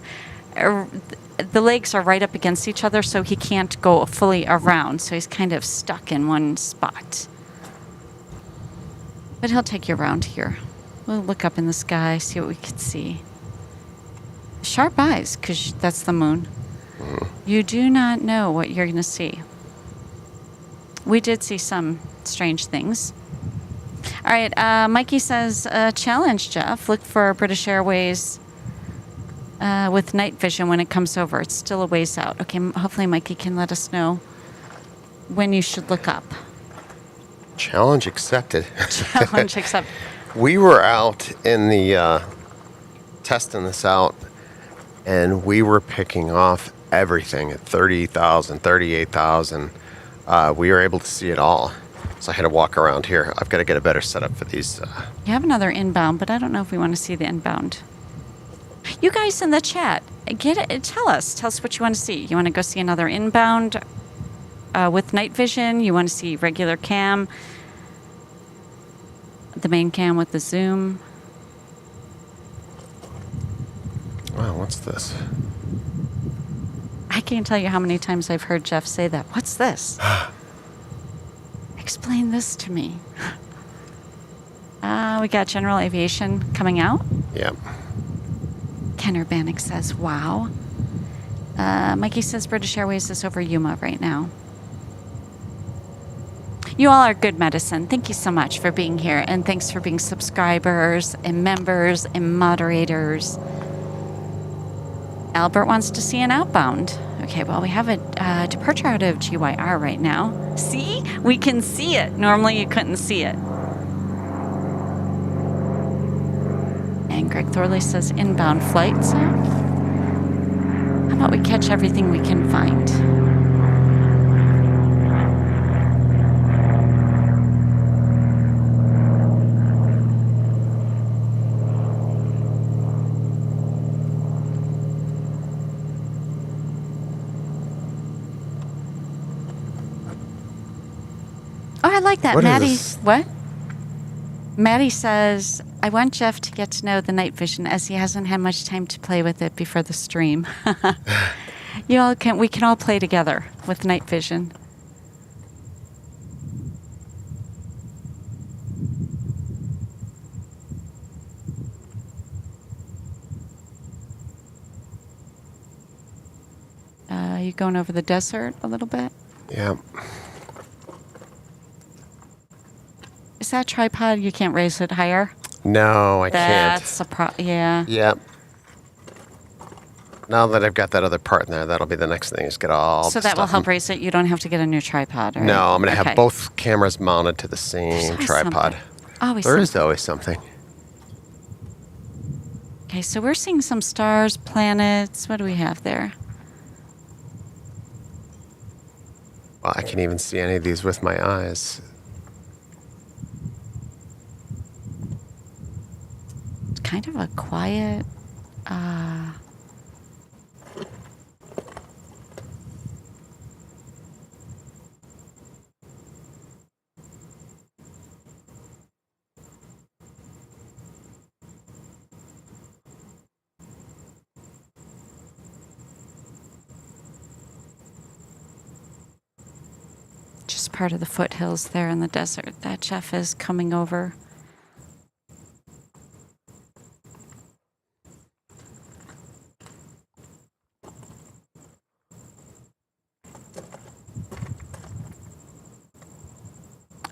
The legs are right up against each other, so he can't go fully around. So he's kind of stuck in one spot. But he'll take you around here. We'll look up in the sky, see what we can see. Sharp eyes, because that's the moon. You do not know what you're going to see. We did see some strange things. All right, Mikey says, challenge, Jeff. Look for British Airways with night vision when it comes over. It's still a ways out. Okay, hopefully Mikey can let us know when you should look up. Challenge accepted. Challenge accepted. We were out in the testing this out, and we were picking off everything at 30,000, 38,000. We were able to see it all. So I had to walk around here. I've got to get a better setup for these. You have another inbound, but I don't know if we want to see the inbound. You guys in the chat, tell us what you want to see. You want to go see another inbound with night vision? You want to see regular cam? The main cam with the zoom? Wow, what's this? I can't tell you how many times I've heard Jeff say that. What's this? Explain this to me. We got General Aviation coming out. Yep. Ken Urbanic says, wow. Mikey says British Airways is over Yuma right now. You all are good medicine. Thank you so much for being here. And thanks for being subscribers and members and moderators. Albert wants to see an outbound. Okay, well, we have a departure out of GYR right now. See? We can see it. Normally you couldn't see it. And Greg Thorley says inbound flight. So how about we catch everything we can find? Oh, I like that. What is Maddie, this? what? Maddie says, I want Jeff to get to know the night vision as he hasn't had much time to play with it before the stream. We can all play together with night vision. You going over the desert a little bit? Yeah. Is that tripod? You can't raise it higher? No, I can't. That's a yeah. Yep. Now that I've got that other part in there, that'll be the next thing is get all So the that will stuff help raise it. You don't have to get a new tripod, right? No, I'm going to Okay. have both cameras mounted to the There's same always tripod. something. Always There is something. always something. Okay, so we're seeing some stars, planets. What do we have there? Well, I can't even see any of these with my eyes. It's kind of a quiet just part of the foothills there in the desert that Jeff is coming over.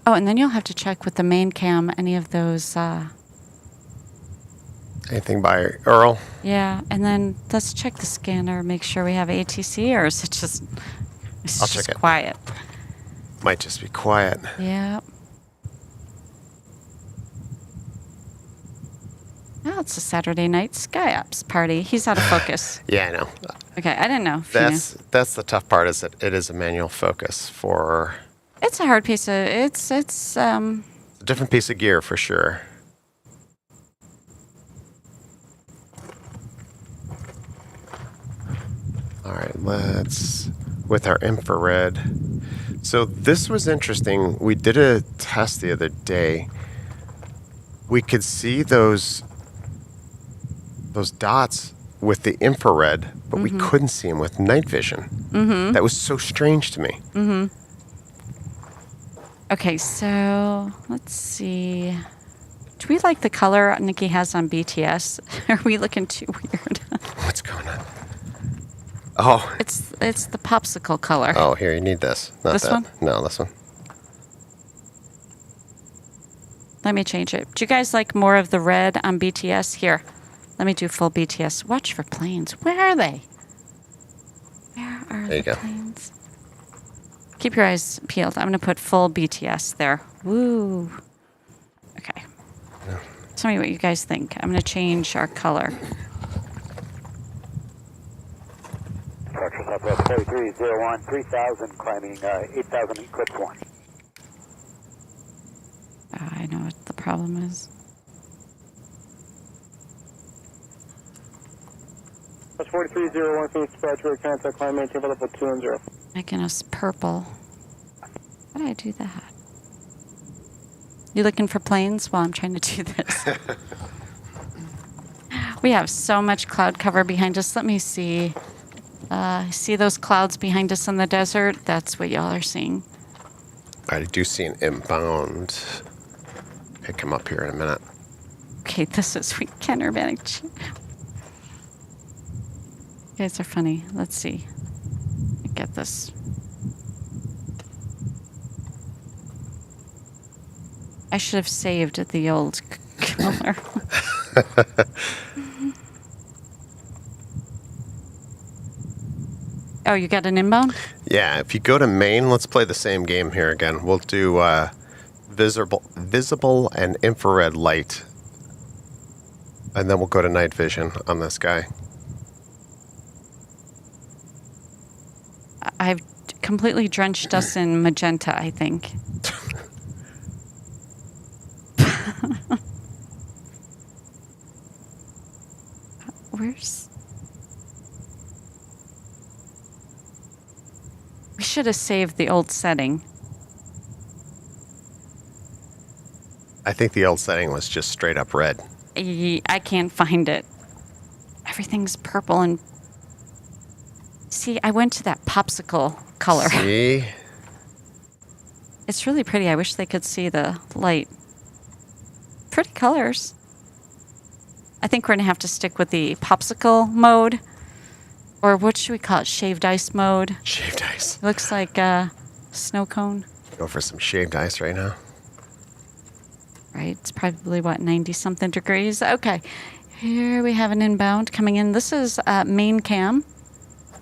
Oh, and then you'll have to check with the main cam any of those. Anything by Earl? Yeah, and then let's check the scanner, make sure we have ATC, or is it just I'll check it. Quiet? Might just be quiet. Yeah. Oh, it's a Saturday night SkyOps party. He's out of focus. Yeah, I know. Okay, I didn't know. If you knew. That's the tough part, is that it is a manual focus for It's a hard piece of it's a different piece of gear for sure. All right, let's with our infrared. So this was interesting. We did a test the other day. We could see those dots with the infrared, but we couldn't see them with night vision. That was so strange to me. Okay, so let's see. Do we like the color Nikki has on BTS? Are we looking too weird? What's going on? Oh. It's the popsicle color. Oh, here, you need this. Not This that. one? No, this one. Let me change it. Do you guys like more of the red on BTS? Here, let me do full BTS. Watch for planes. Where are they? Where are There you the go. planes? Keep your eyes peeled. I'm going to put full BTS there. Woo. Okay. Tell me what you guys think. I'm going to change our color. Structure Southwest 4301, 3000, climbing 8000, eclipse 1. Oh, I know what the problem is. That's 4301, Phoenix Departure, contact climb, maintain for level 2 and 0. Making us purple. How did I do that? You looking for planes while I'm trying to do this? We have so much cloud cover behind us. Let me see. See those clouds behind us in the desert? That's what y'all are seeing. I do see an inbound. Pick him up here in a minute. Okay, this is sweet Ken Urbanic. You guys are funny. Let's see. Get this. I should have saved the old color. Oh, you got an inbound? Yeah, if you go to main, let's play the same game here again. We'll do visible and infrared light. And then we'll go to night vision on this guy. I've completely drenched us in magenta, I think. Where's... We should have saved the old setting. I think the old setting was just straight up red. I can't find it. Everything's purple and... See, I went to that popsicle color. See? It's really pretty. I wish they could see the light. Pretty colors. I think we're going to have to stick with the popsicle mode. Or what should we call it? Shaved ice mode. Shaved ice. It looks like a snow cone. Go for some shaved ice right now. Right. It's probably, what, 90-something degrees? Okay. Here we have an inbound coming in. This is main cam.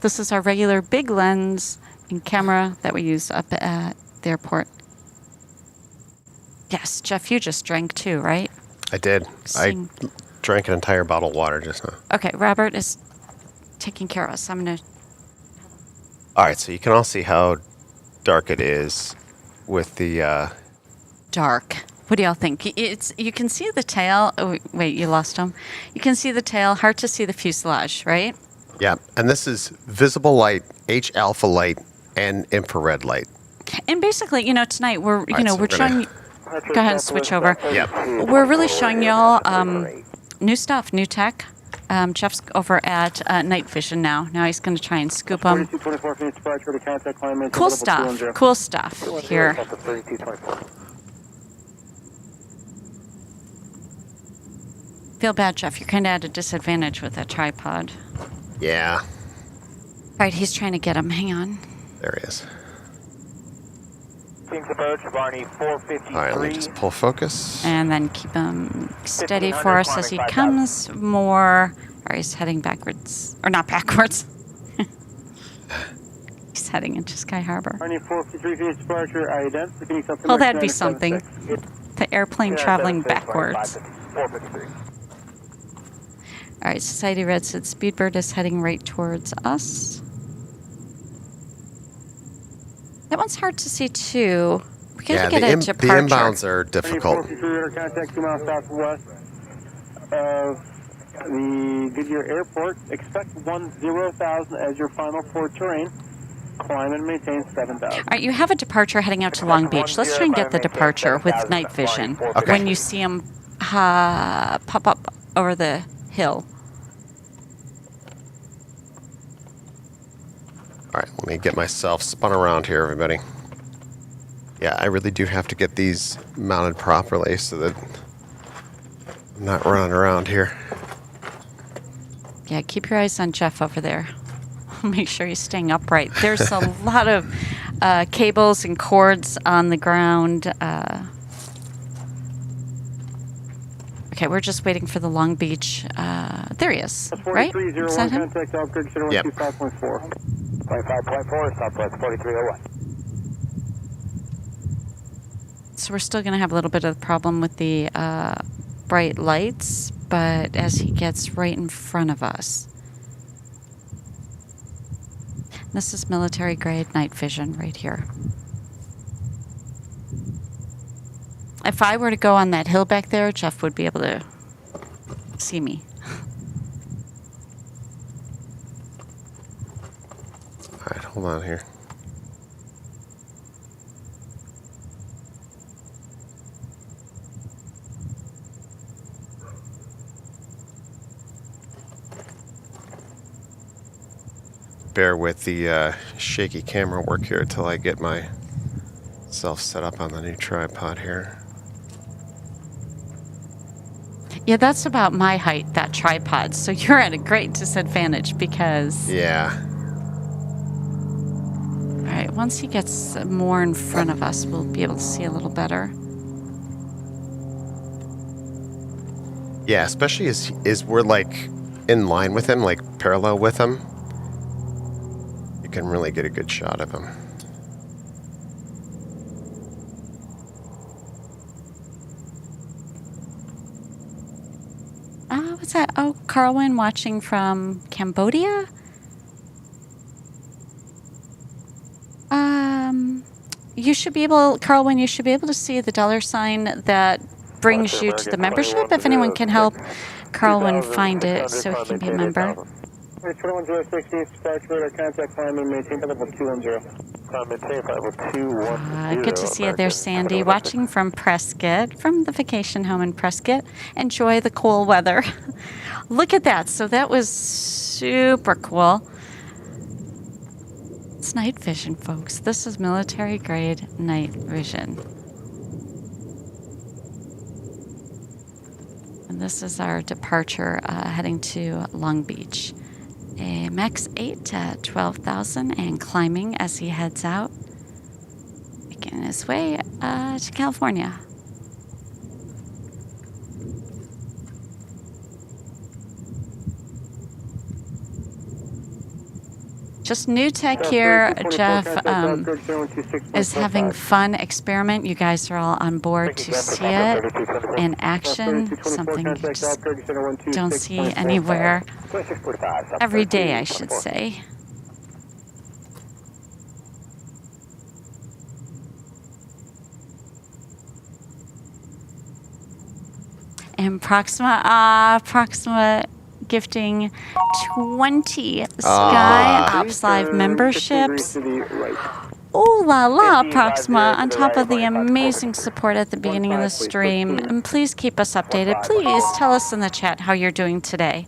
This is our regular big lens and camera that we use up at the airport. Yes, Jeff, you just drank too, right? I did. Sing. I drank an entire bottle of water just now. Okay, Robert is taking care of us. I'm going to... All right, so you can all see how dark it is with the... Dark. What do y'all think? You can see the tail. Oh, wait, you lost him. You can see the tail. Hard to see the fuselage, right? Yeah, and this is visible light, H-alpha light, and infrared light. And basically, tonight we're, right, so we're showing... Go ahead and switch over. Yep. We're really showing y'all new stuff, new tech. Jeff's over at night vision now. Now he's going to try and scoop them. 4224 Phoenix departure to contact climb maintain Cool level stuff. 210. Cool stuff here. Delta 3224. Feel bad, Jeff. You're kind of at a disadvantage with that tripod. Yeah. All right, he's trying to get him. Hang on. There he is. King's approach, Varney 453. All right, let me just pull focus. And then keep him steady for us as he comes more. All right, he's heading backwards. Or not backwards. He's heading into SkyHarbor. Varney 453 Phoenix departure, identity. Phoenix up to Oh, Mark that'd be 976. something. The airplane traveling backwards. 453. All right, Society Red said Speedbird is heading right towards us. That one's hard to see too. We gotta get a the departure. inbounds are Varney difficult. 453 radar contact 2 miles southwest of the Goodyear Airport. Expect 10,000 as your final port terrain. Climb and maintain 7,000. All right, you have a departure heading out to Long Beach. Let's try and get the departure with night vision. Okay. When you see him pop up over the hill. All right, let me get myself spun around here, everybody. Yeah, I really do have to get these mounted properly so that I'm not running around here. Yeah, keep your eyes on Jeff over there. Make sure he's staying upright. There's a lot of cables and cords on the ground. Okay, we're just waiting for the Long Beach. There he is, right? Is that him? Contact Albuquerque Center Yep. 125.4. 25.4, Southwest 4301. So we're still going to have a little bit of a problem with the bright lights, but as he gets right in front of us. This is military grade night vision right here. If I were to go on that hill back there, Jeff would be able to see me. All right, hold on here. Bear with the shaky camera work here until I get myself set up on the new tripod here. Yeah, that's about my height, that tripod. So you're at a great disadvantage because... Yeah. All right, once he gets more in front of us, we'll be able to see a little better. Yeah, especially as we're like in line with him, like parallel with him. You can really get a good shot of him. What's that? Oh, Carlwyn watching from Cambodia? You should be able, Carlwyn, you should be able to see the $sign that brings you to the membership. If anyone can help Carlwyn find it so he can be a member. 2106 dispatch radar contact climb and maintain level 210. Climb maintain level 210. Good to see you there, Sandy. Watching from Prescott, from the vacation home in Prescott. Enjoy the cool weather. Look at that. So that was super cool. It's night vision, folks. This is military grade night vision. And this is our departure heading to Long Beach. A max 8 at 12,000 and climbing as he heads out, making his way to California. Just new tech here. Jeff is having fun experiment. You guys are all on board to see it in action. Something you just don't see anywhere every day, I should say. And Proxima gifting 20 SkyOps memberships. Ooh la la, Proxima, on top of the amazing support at the beginning of the stream. And please keep us updated. Please tell us in the chat how you're doing today.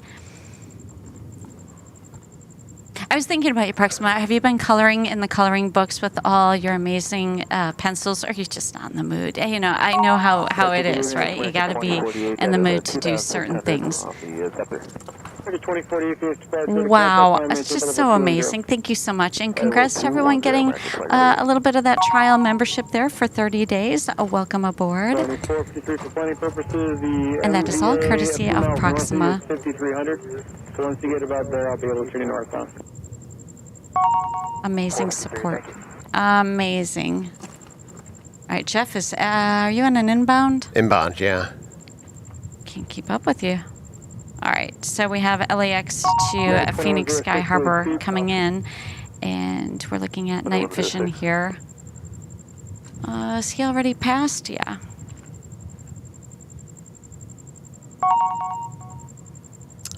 I was thinking about you, Proxima. Have you been coloring in the coloring books with all your amazing pencils, or are you just not in the mood? You know, I know how it is, right? You got to be in the mood to do certain things. Wow, it's just so amazing. Thank you so much. And congrats to everyone getting a little bit of that trial membership there for 30 days. Welcome aboard. And that is all courtesy of Proxima. 5,300. So once you get about there, I'll be able to turn you northbound. Amazing support. Amazing. All right, Jeff, are you on an inbound? Inbound, yeah. Can't keep up with you. All right, so we have LAX to Phoenix SkyHarbor coming in, and we're looking at night vision here. Is he already passed? Yeah.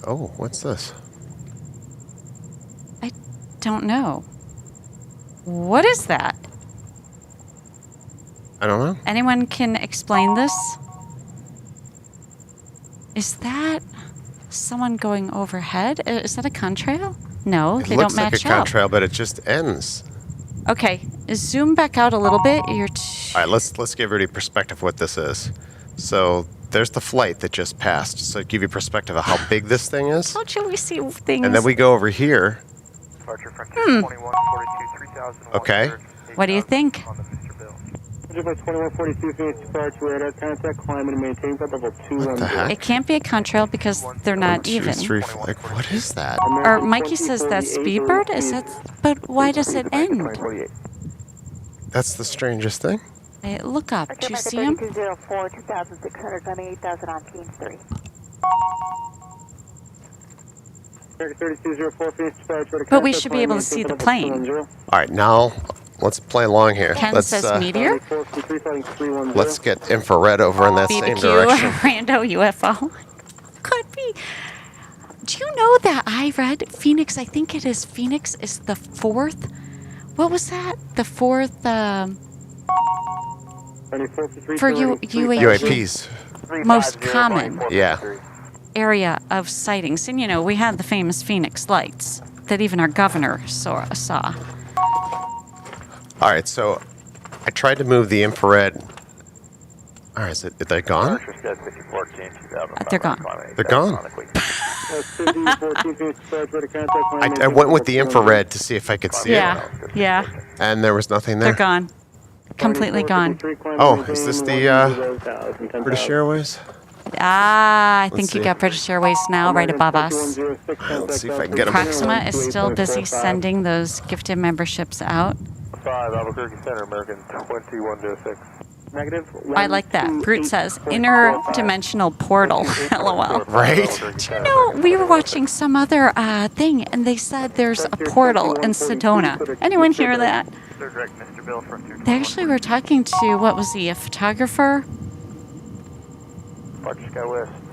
Oh, what's this? I don't know. What is that? I don't know. Anyone can explain this? Is that someone going overhead? Is that a contrail? No, they don't match It looks like a up. contrail, but it just ends. Okay, zoom back out a little bit. All right, let's give everybody perspective what this is. So there's the flight that just passed. So give you perspective of how big this thing is. Told you we see things. And then we go over here. Okay. What do you think? 2142 Phoenix departure radar contact, climb and maintain flight level 210. What the heck? It can't be a contrail because they're not 1, 2, even. 3, 4. Like, what is that? Or Mikey says that's Speedbird. Is that? But why does it end? That's the strangest thing. Hey, look up. Do you see him? 3204, 2600, climbing 8000 on Keene 3. 3204 Phoenix departure. But we should be able to see the plane. All right, now let's play along here. Ken says meteor. Let's get infrared over in that same BBQ, direction. rando UFO. Could be. Do you know that I read Phoenix? I think it is Phoenix is the fourth. What was that? The fourth for UAPs. most common Yeah. area of sightings. And you know, we had the famous Phoenix lights that even our governor saw. All right, so I tried to move the infrared. All right, are they gone? They're gone. They're gone. I went with the infrared to see if I could see it, Yeah. and there was nothing there. They're gone. Completely gone. Oh, is this the British Airways? I think Let's you see. got British Airways now right above us. Let's see if I can get them. Proxima is still busy sending those gifted memberships out. 5, Albuquerque Center, American 2106. Negative. I like that. Brute says interdimensional portal. LOL. Right? Do you know, we were watching some other thing, and they said there's a portal in Sedona. Anyone hear that? They actually were talking to, what was he, a photographer?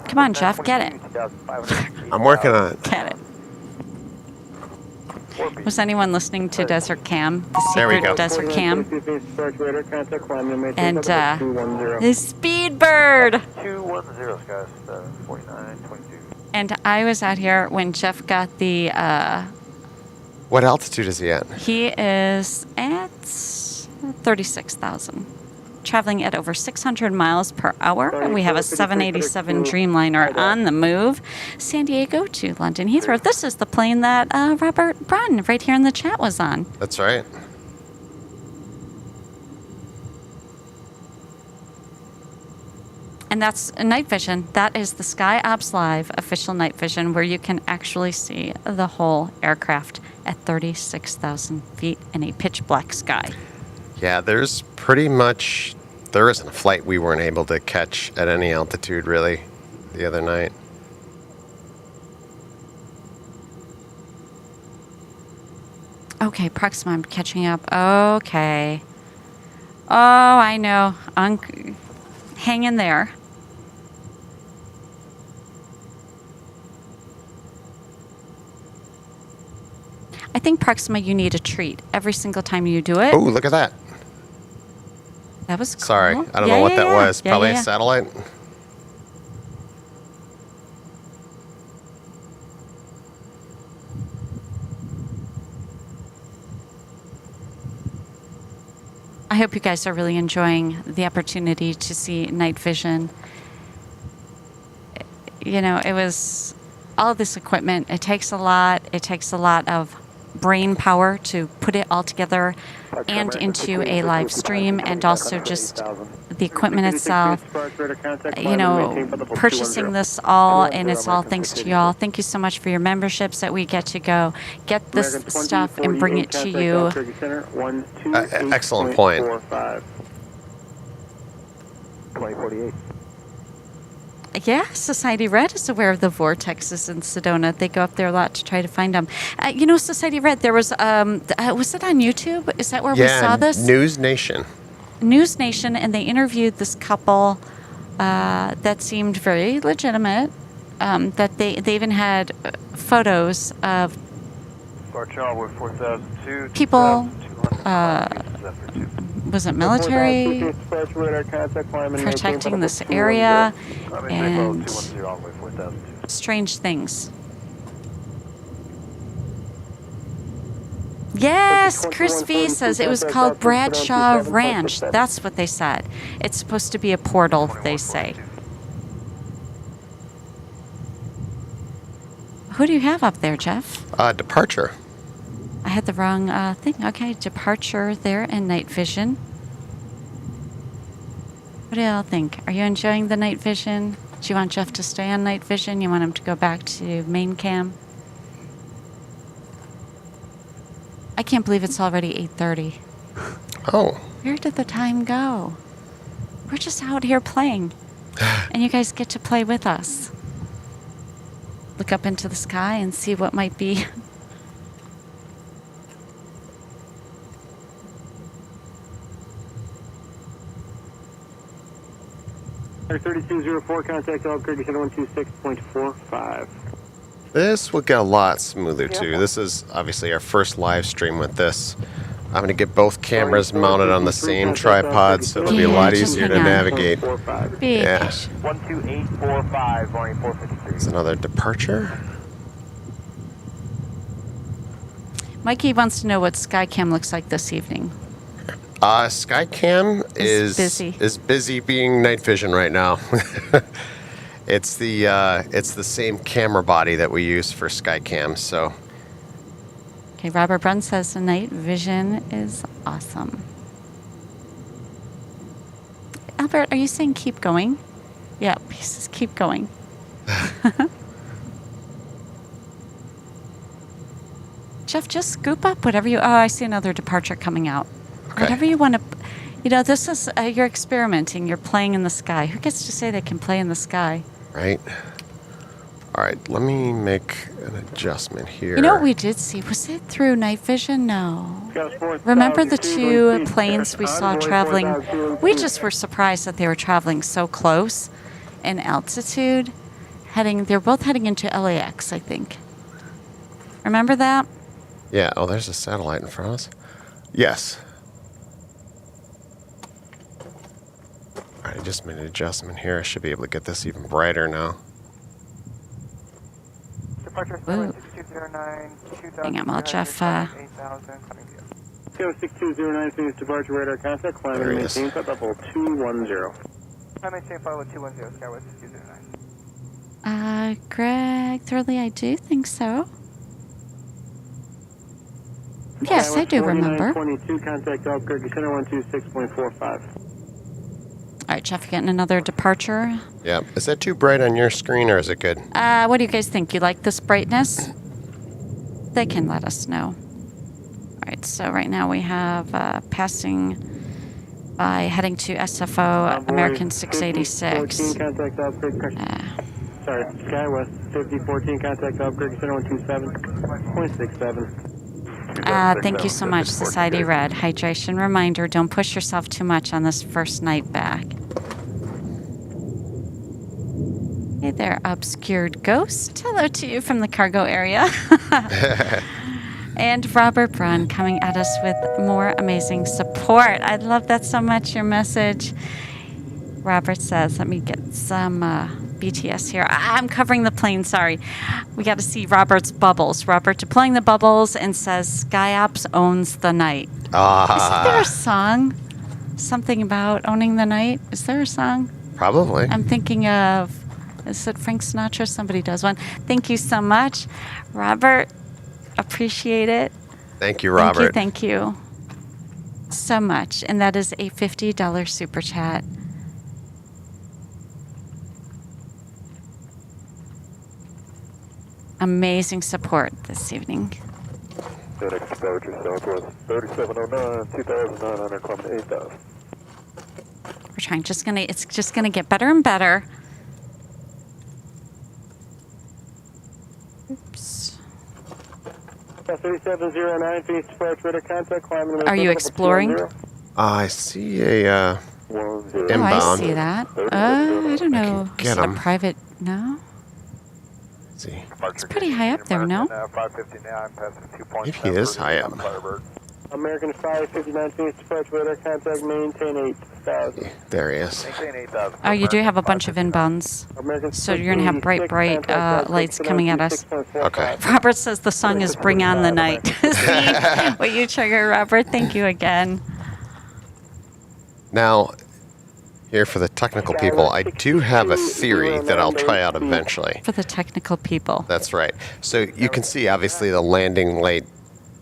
Come on, Jeff, get it. I'm working on it. Get it. Was anyone listening to Desert Cam, the There we secret go. Desert Cam? And the Speedbird. 210, guys, 4922. And I was out here when Jeff got the, What altitude is he at? he is at 36,000. Traveling at over 600 miles per hour. We have a 787 Dreamliner on the move. San Diego to London Heathrow. This is the plane that Robert Brunn right here in the chat was on. That's right. And that's night vision. That is the SkyOps Live official night vision where you can actually see the whole aircraft at 36,000 feet in a pitch black sky. Yeah, there isn't a flight we weren't able to catch at any altitude really the other night. Okay, Proxima, I'm catching up. Okay. Oh, I know. Hang in there. I think, Proxima, you need a treat every single time you do it. Oh, look at that. That was cool. Sorry, I don't know what that was. Yeah, Probably yeah. a satellite. I hope you guys are really enjoying the opportunity to see night vision. You know, it was all this equipment. It takes a lot. It takes a lot of brain power to put it all together and into a live stream, and also just the equipment itself. You know, purchasing this all, and it's all thanks to y'all. Thank you so much for your memberships that we get to go get this stuff and bring it to you. Excellent point. 2048. Yeah, Society Red is aware of the vortexes in Sedona. They go up there a lot to try to find them. You know, Society Red, there was it on YouTube? Is that where we saw this? News Nation. News Nation, and they interviewed this couple that seemed very legitimate. That they even had photos of people. Was it military protecting this area and strange things? Yes, Chris V says it was called Bradshaw Ranch. That's what they said. It's supposed to be a portal, they say. Who do you have up there, Jeff? Departure. I had the wrong thing. Okay, departure there and night vision. What do y'all think? Are you enjoying the night vision? Do you want Jeff to stay on night vision? You want him to go back to main cam? I can't believe it's already 8:30. Oh. Where did the time go? We're just out here playing. And you guys get to play with us. Look up into the sky and see what might be. 3204, contact Albuquerque 126.45. This will get a lot smoother too. This is obviously our first live stream with this. I'm going to get both cameras mounted on the same tripod, so it'll be a lot easier to navigate. Yeah. 12845, going 453. There's another departure. Mikey wants to know what SkyCam looks like this evening. SkyCam is busy being night vision right now. It's the same camera body that we use for SkyCam. So. Okay, Robert Brunn says the night vision is awesome. Albert, are you saying keep going? Yeah, he says keep going. Jeff, just scoop up whatever you. Oh, I see another departure coming out. Okay. Whatever you want to. You know, this is you're experimenting. You're playing in the sky. Who gets to say they can play in the sky? Right. All right. Let me make an adjustment here. You know what we did see? Was it through night vision? No. Remember the two planes we saw traveling? We just were surprised that they were traveling so close in altitude. They're both heading into LAX, I think. Remember that? Yeah. Oh, there's a satellite in front of us. Yes. All right. I just made an adjustment here. I should be able to get this even brighter now. Ooh. Hang on, while Jeff. 6209, Phoenix departure radar contact, climb and maintain flight level 210. I maintain flight level 210, Skywest 6209. Greg Thurley, I do think so. Yes, I do remember. 22, contact Albuquerque Center 126.45. All right, Jeff, you're getting another departure. Yeah. Is that too bright on your screen, or is it good? What do you guys think? You like this brightness? They can let us know. All right, so right now we have passing by heading to SFO American 686. 14, contact Albuquerque. Sorry, SkyWest 5014, contact Albuquerque Center 127.67. Thank you so much, Society Red. Hydration reminder, don't push yourself too much on this first night back. Hey there, obscured ghost. Hello to you from the cargo area. And Robert Brunn coming at us with more amazing support. I love that so much, your message. Robert says, let me get some BTS here. I'm covering the plane, sorry. We got to see Robert's bubbles. Robert deploying the bubbles and says, SkyOps owns the night. Isn't there a song? Something about owning the night. Is there a song? Probably. I'm thinking of, is it Frank Sinatra? Somebody does one. Thank you so much, Robert. Appreciate it. Thank you, Robert. Thank you so much. And that is a $50 super chat. Amazing support this evening. FedEx Departure Southwest 3709, 2,900, climbing to 8,000. We're trying. It's just gonna get better and better. Oops. 3709, Phoenix Departure, radar contact, climbing to Are you exploring? I see a 10. Oh, inbound. I see that. I don't know. get Is it a 'em. private? No. Let's see. It's pretty high up there, no? 559, passing 2.7. Maybe he is high up. Firebird. American 559, Phoenix Departure, radar contact, maintain 8,000. There he is. Maintain 8,000. Oh, you do have a bunch of inbounds. American So you're gonna have bright, 686, bright contact lights coming at us. 6.45. Okay. Robert says the song is Bring On the Night. See what you trigger, Robert. Thank you again. Now, here for the technical people, I do have a theory that I'll try out eventually. For the technical people. That's right. So you can see, obviously, the landing light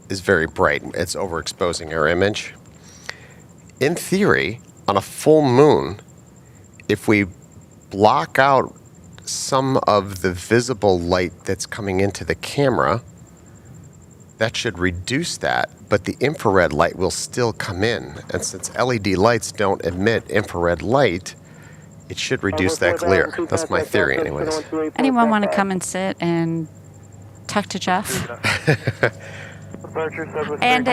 is very bright. It's overexposing our image. In theory, on a full moon, if we block out some of the visible light that's coming into the camera, that should reduce that, but the infrared light will still come in. And since LED lights don't emit infrared light, it should reduce that glare. That's my theory anyways. Anyone want to come and sit and talk to Jeff? And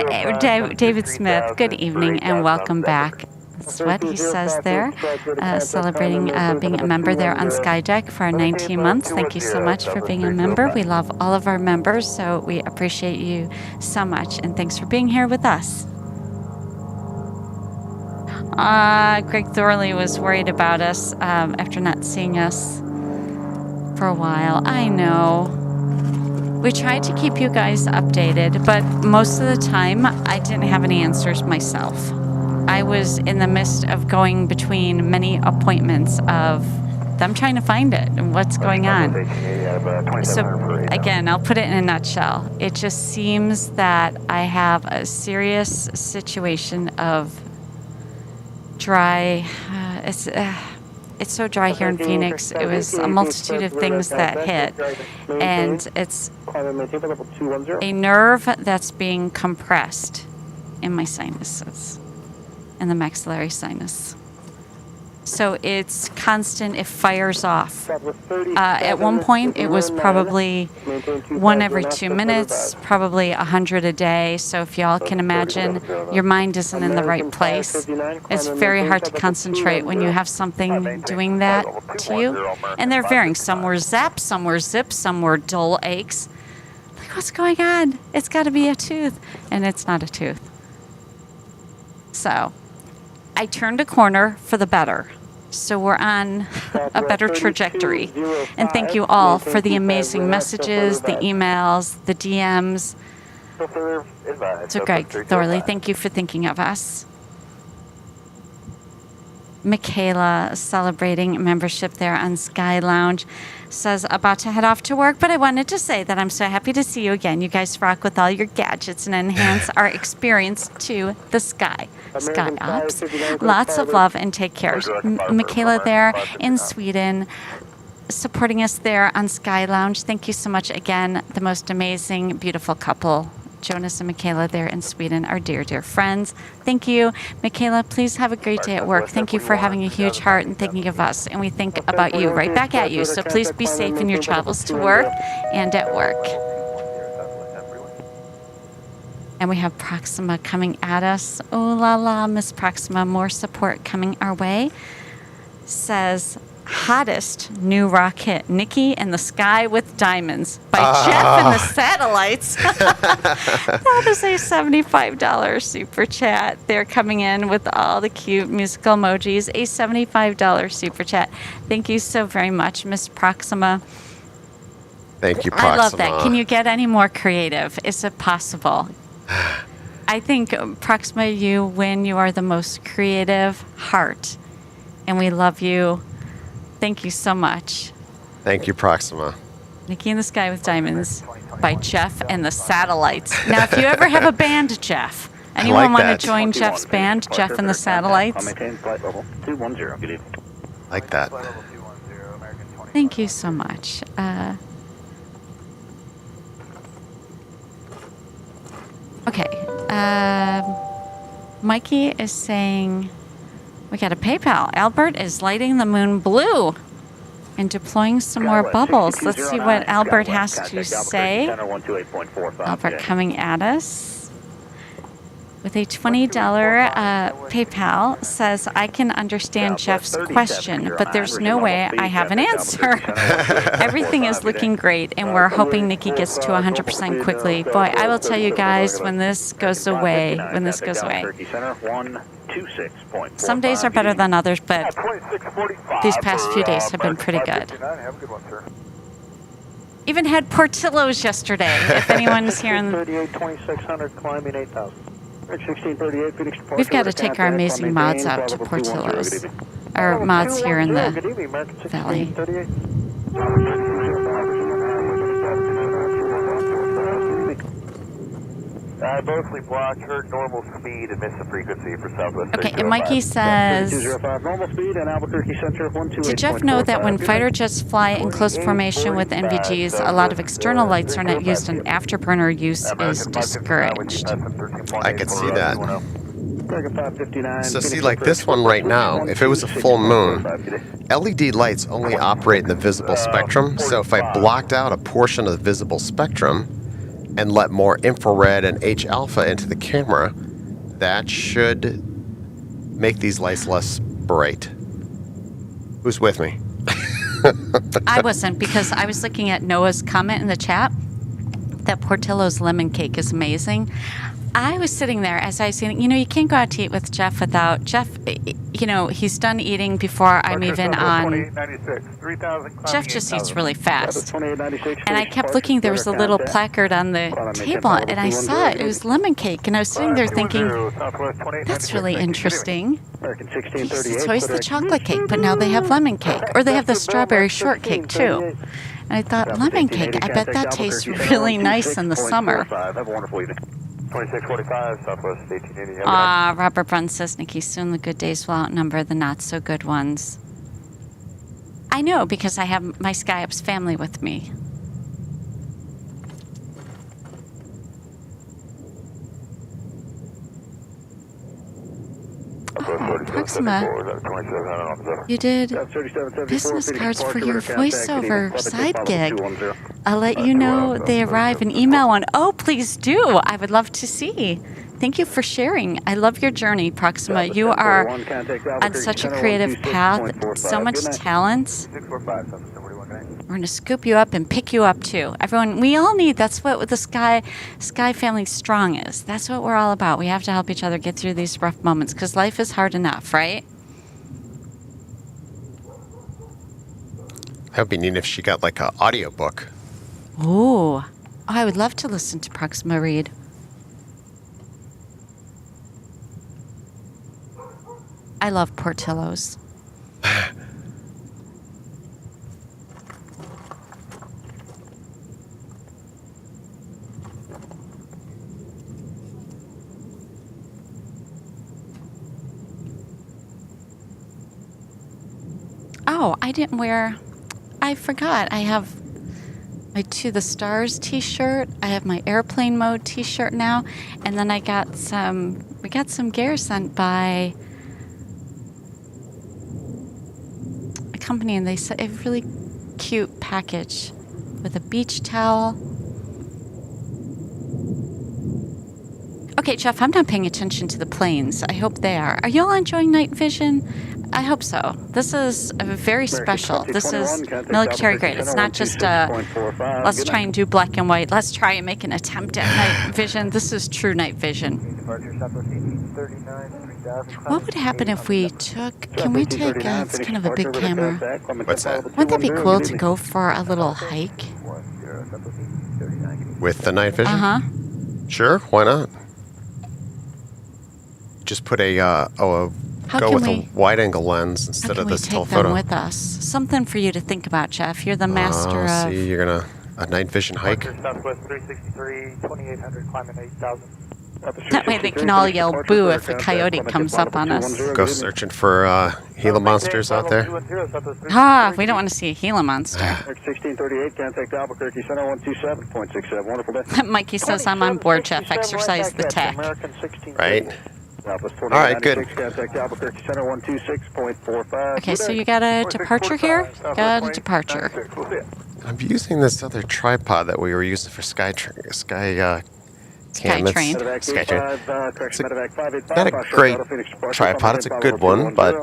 David Smith, good evening and welcome back. That's what he says there. Celebrating being a member there on Skydeck for 19 months. Thank you so much for being a member. We love all of our members, so we appreciate you so much. And thanks for being here with us. Greg Thorley was worried about us after not seeing us for a while. I know. We tried to keep you guys updated, but most of the time I didn't have any answers myself. I was in the midst of going between many appointments of them trying to find it and what's going on. So again, I'll put it in a nutshell. It just seems that I have a serious situation of dry. It's so dry here in Phoenix. It was a multitude of things that hit, and it's a nerve that's being compressed in my sinuses, in the maxillary sinus. So it's constant, it fires off. At one point, it was probably 1 every 2 minutes, probably 100 a day. So if y'all can imagine, your mind isn't in the right place. It's very hard to concentrate when you have something doing that to you. And they're varying. Some were zaps, some were zips, some were dull aches. Like, what's going on? It's got to be a tooth. And it's not a tooth. So I turned a corner for the better. So we're on a better trajectory. And thank you all for the amazing messages, the emails, the DMs. So Greg Thorley, thank you for thinking of us. Michaela, celebrating membership there on Sky Lounge, says about to head off to work, but I wanted to say that I'm so happy to see you again. You guys rock with all your gadgets and enhance our experience to the sky. SkyOps. Lots of love and take care. Michaela there in Sweden, supporting us there on Sky Lounge. Thank you so much again. The most amazing, beautiful couple. Jonas and Michaela there in Sweden, our dear, dear friends. Thank you. Michaela, please have a great day at work. Thank you for having a huge heart and thinking of us. And we think about you right back at you. So please be safe in your travels to work and at work. And we have Proxima coming at us. Oh la la, Miss Proxima, more support coming our way. Says, hottest new rock hit, Nikki and the Sky with Diamonds by Jeff and the Satellites. That is a $75 super chat. They're coming in with all the cute musical emojis. A $75 super chat. Thank you so very much, Miss Proxima. Thank you, Proxima. I love that. Can you get any more creative? Is it possible? I think Proxima, you win. You are the most creative heart, and we love you. Thank you so much. Thank you, Proxima. Nikki in the Sky with Diamonds by Jeff and the Satellites. Now, if you ever have a band, Jeff, anyone like want that. to join Jeff's band, Jeff and the Satellites? Maintain flight level 210. Good evening. Like that. Flight level 210, American 20. Thank you so much. Okay. Mikey is saying we got a PayPal. Albert is lighting the moon blue and deploying some more bubbles. Let's see what Albert has to say. Albert coming at us with a $20 PayPal says, I can understand Jeff's question, but there's no way I have an answer. Everything is looking great, and we're hoping Nikki gets to 100% quickly. Boy, I will tell you guys, when this goes away, some days are better than others, but these past few days have been pretty good. Even had Portillo's yesterday, if anyone's here. 2600 climbing 8000. We've got to take our amazing mods out to Portillo's. Our mods here in the valley. I mostly blocked, heard normal speed and missed the frequency for Southwest. Okay, and Mikey says, normal speed and Albuquerque Center 128.45. did Jeff know that when fighter jets fly in close formation with NVGs, a lot of external lights are not used and afterburner use is discouraged? I could see that. So see, like this one right now, if it was a full moon, LED lights only operate in the visible spectrum. So if I blocked out a portion of the visible spectrum and let more infrared and H-alpha into the camera, that should make these lights less bright. Who's with me? I wasn't, because I was looking at Noah's comment in the chat that Portillo's lemon cake is amazing. I was sitting there as I was saying, you can't go out to eat with Jeff without Jeff. He's done eating before I'm even on. Jeff just eats really fast. And I kept looking, there was a little placard on the table, and I saw it. It was lemon cake. And I was sitting there thinking, that's really interesting. It's always the chocolate cake, but now they have lemon cake. Or they have the strawberry shortcake, too. And I thought, lemon cake, I bet that tastes really nice in the summer. 2645, Southwest 1880. Robert Brunn says, Nikki, soon the good days will outnumber the not-so-good ones. I know, because I have my SkyOps family with me. Proxima, you did business cards for your voiceover side gig. I'll let you know they arrive and email one. Oh, please do. I would love to see. Thank you for sharing. I love your journey, Proxima. You are on such a creative path, so much talent. We're going to scoop you up and pick you up, too. Everyone, we all need, that's what the Sky Family Strong is. That's what we're all about. We have to help each other get through these rough moments, because life is hard enough, right? That would be neat if she got like an audiobook. Ooh. I would love to listen to Proxima read. I love Portillo's. Oh, I didn't wear... I forgot. I have my To the Stars t-shirt. I have my airplane mode t-shirt now. And then we got some gear sent by a company, and they sent a really cute package with a beach towel. Okay, Jeff, I'm not paying attention to the planes. I hope they are. Are you all enjoying night vision? I hope so. This is very special. This is military grade. It's not just let's try and do black and white. Let's try and make an attempt at night vision. This is true night vision. What would happen if we took, can we take, it's kind of a big camera. What's that? Wouldn't that be cool to go for a little hike? With the night vision? Uh-huh. Sure, why not? just put a go can with we- a wide-angle lens How instead can of we this take telephoto. them with us? Something for you to think about, Jeff. You're the master of. See, you're gonna a night vision hike. Southwest 363, 2800, climbing 8,000. That way they can all yell boo if a coyote comes up on us. Go searching for Gila monsters out there. Ah, we don't want to see a Gila monster. 1638, contact Albuquerque Center 127.67. Wonderful day. Mikey says I'm on board, Jeff. Exercise the tech. Right? Southwest All right, good. 2896, contact Albuquerque Center 126.45. Okay, so you got a departure here? Got a departure. I'm using this other tripod that we were using for Sky Cam. It's SkyTrain. SkyTrain. It's not a great tripod. It's a good one, but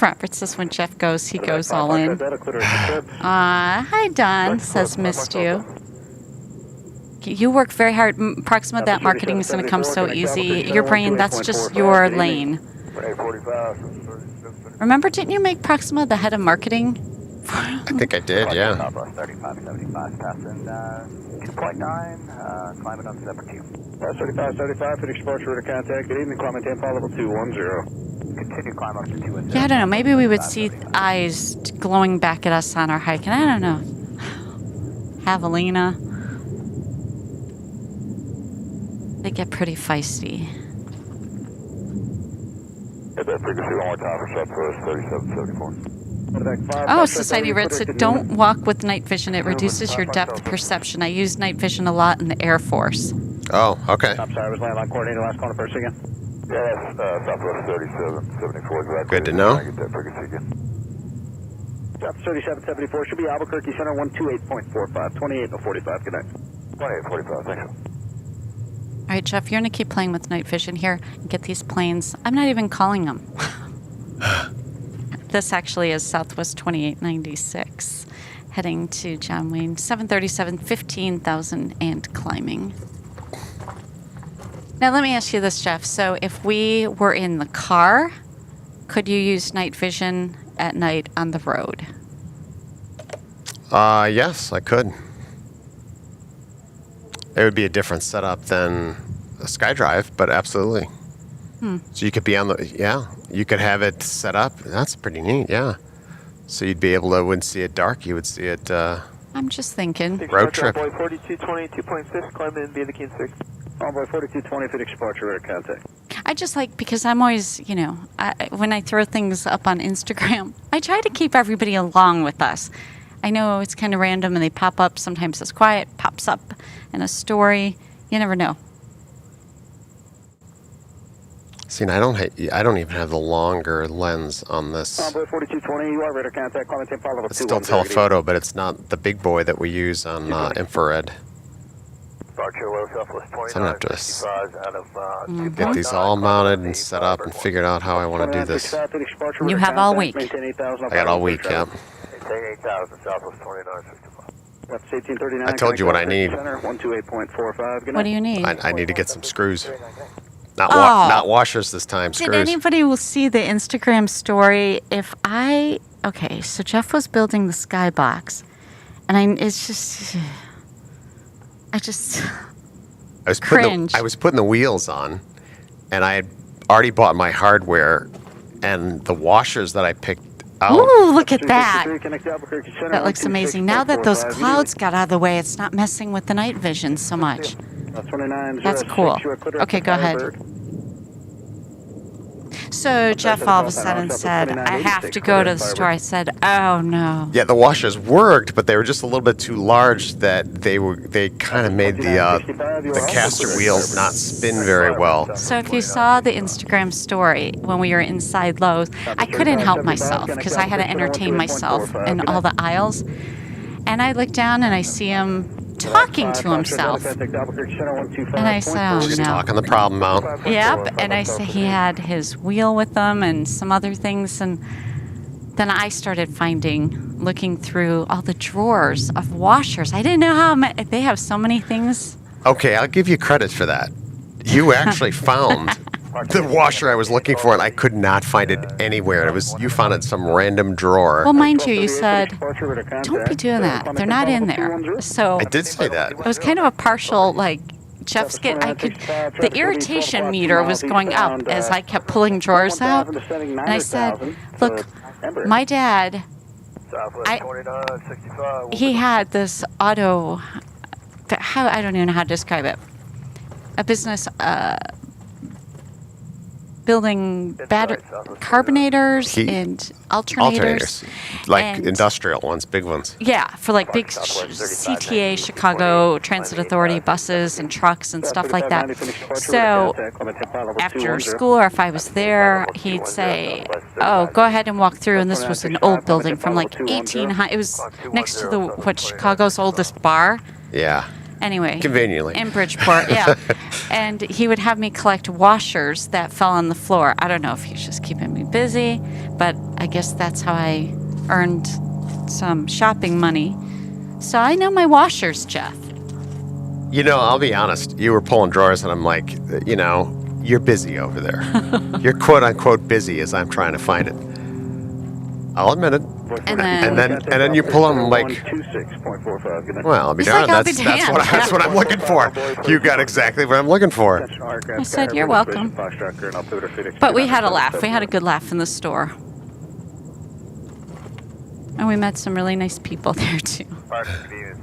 Robert says when Jeff goes, he goes all in. Hi, Don, says missed you. You work very hard. Proxima, that marketing is going to come so easy. Your brain, that's just your lane. Remember, didn't you make Proxima the head of marketing? I think I did, yeah. 3575, passing 2.9, climbing up to number 2. 3575, Phoenix departure route of contact. Good evening, climbing tempo level 210. Continue climb up to 210. Yeah, I don't know. Maybe we would see eyes glowing back at us on our hike. And I don't know. Javelina. They get pretty feisty. Hit that frequency one more time for Southwest 3774. Oh, Society Red said, don't walk with night vision. It reduces your depth perception. I use night vision a lot in the Air Force. Oh, okay. I'm sorry, I was landline coordinator. Last corner first again. Yeah, that's Southwest 3774 exactly. Good to know. Get that frequency again. Southwest 3774 should be Albuquerque Center 128.45. 28.45. Good night. 2845, thanks. All right, Jeff, you're going to keep playing with night vision here and get these planes. I'm not even calling them. This actually is Southwest 2896, heading to John Wayne, 737, 15,000 and climbing. Now, let me ask you this, Jeff. So if we were in the car, could you use night vision at night on the road? Yes, I could. It would be a different setup than a SkyDrive, but absolutely. So you could be on the, yeah, you could have it set up. That's pretty neat, yeah. So you'd be able to, wouldn't see it dark, you would see it I'm just thinking. road trip. Envoy 4220, 2.6, climb in via the King 6. Envoy 4220, Phoenix departure route of contact. I just like, because I'm always, you know, when I throw things up on Instagram, I try to keep everybody along with us. I know it's kind of random and they pop up. Sometimes it's quiet, pops up in a story. You never know. See, and I don't even have the longer lens on this. Envoy 4220, you are radar contact, climbing tempo level 210. It's still telephoto, but it's not the big boy that we use on infrared. Departure low Southwest So I'm going to have to 65 out of get these all mounted and set up and figured out how I want to do this. You have all week. I got all week, yeah. Maintain 8,000 Southwest 2965. That's 1839. I told you what I need. 128.45. Good What do night. you need? I need to get some screws. Not Oh. not washers this time, Did screws. anybody will see the Instagram story? Okay, so Jeff was building the skybox, and I cringe. I was putting the wheels on, and I had already bought my hardware, and the washers that I picked out. Ooh, look at that. Connect Albuquerque Center, That looks amazing. Now that those 126.45. clouds got out of the way, it's not messing with the night vision so much. 2906, That's cool. you are clear Okay, to go ahead. Firebird. So Jeff all of a sudden said, I have to go to the store. I said, oh no. Yeah, the washers worked, but they were just a little bit too large that they kind of made the caster wheels not spin very well. So if you saw the Instagram story when we were inside Lowe's, I couldn't help myself because I had to entertain myself in all the aisles. And I look down and I see him talking to himself. And I said, oh Just no. talking the problem out. Yep. And I said he had his wheel with him and some other things. And then I started looking through all the drawers of washers. I didn't know how they have so many things. Okay, I'll give you credit for that. You actually found the washer I was looking for, and I could not find it anywhere. You found it in some random drawer. Well, mind you, you said, don't be doing that. They're not in there. So I did say that. it was kind of a partial, Jeff's the irritation meter was going up as I kept pulling drawers out. And I said, look, my dad, Southwest 2965. he had this auto, I don't even know how to describe it. A business building carbonators and alternators. Like and, industrial ones, big ones. Yeah, for like big CTA, Chicago Transit Authority buses and trucks and stuff like that. So after school, or if I was there, he'd say, oh, go ahead and walk through. And this was an old building from like 1800. It was next to Chicago's oldest bar. Yeah. Anyway, Conveniently. in Bridgeport, yeah. And he would have me collect washers that fell on the floor. I don't know if he's just keeping me busy, but I guess that's how I earned some shopping money. So I know my washers, Jeff. You know, I'll be honest. You were pulling drawers, and I'm like, you know, you're busy over there. You're quote unquote busy as I'm trying to find it. I'll admit it. And then you pull them like, well, I'll be He's like, darned. I'll be That's what I'm looking for. You got exactly what I'm looking for. I said, you're welcome. But we had a laugh. We had a good laugh in the store. And we met some really nice people there, too.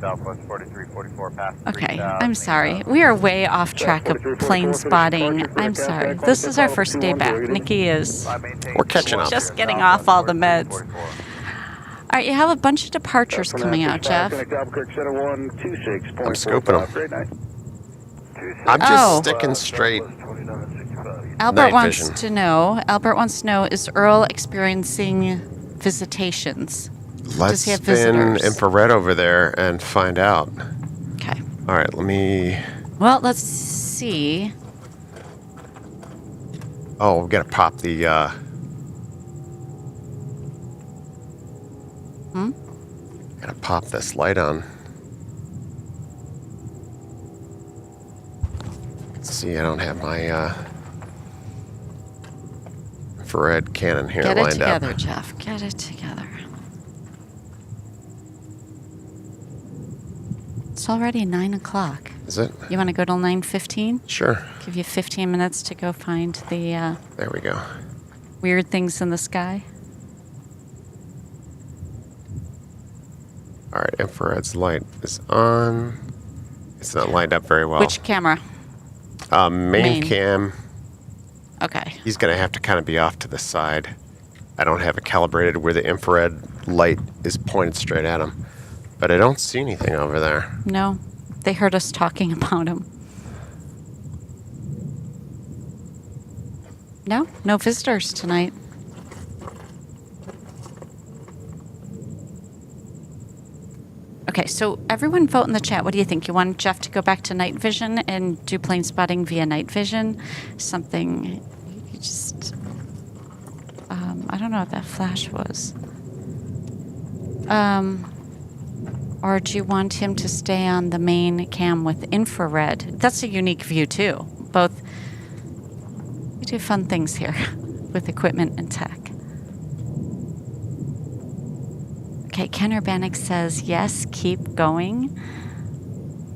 Southwest 4344 past. Okay, I'm sorry. We are way off track of plane spotting. I'm sorry. This is our first day back. Nikki is We're catching up. just getting off all the meds. All right, you have a bunch of departures coming out, Jeff. I'm scooping them. I'm just sticking straight. Albert Night wants vision. to know, is Earl experiencing visitations? Let's Does he have spin visitors? infrared over there and find out. Okay. All right, let me... Well, let's see. Oh, we got to pop the... Got to pop this light on. Let's see, I don't have my infrared cannon here Get it lined together, up. Jeff. Get it together. It's already 9 o'clock. Is it? You want to go till 9:15? Sure. Give you 15 minutes to go find the There we go. weird things in the sky. All right, infrared's light is on. It's not lined up very well. Which camera? Main cam. Okay. He's going to have to kind of be off to the side. I don't have it calibrated where the infrared light is pointed straight at him. But I don't see anything over there. No, they heard us talking about him. No visitors tonight. Okay, so everyone vote in the chat. What do you think? You want Jeff to go back to night vision and do plane spotting via night vision? Something you just... I don't know what that flash was. Or do you want him to stay on the main cam with infrared? That's a unique view, too. Both... We do fun things here with equipment and tech. Okay, Ken Urbanik says, yes, keep going.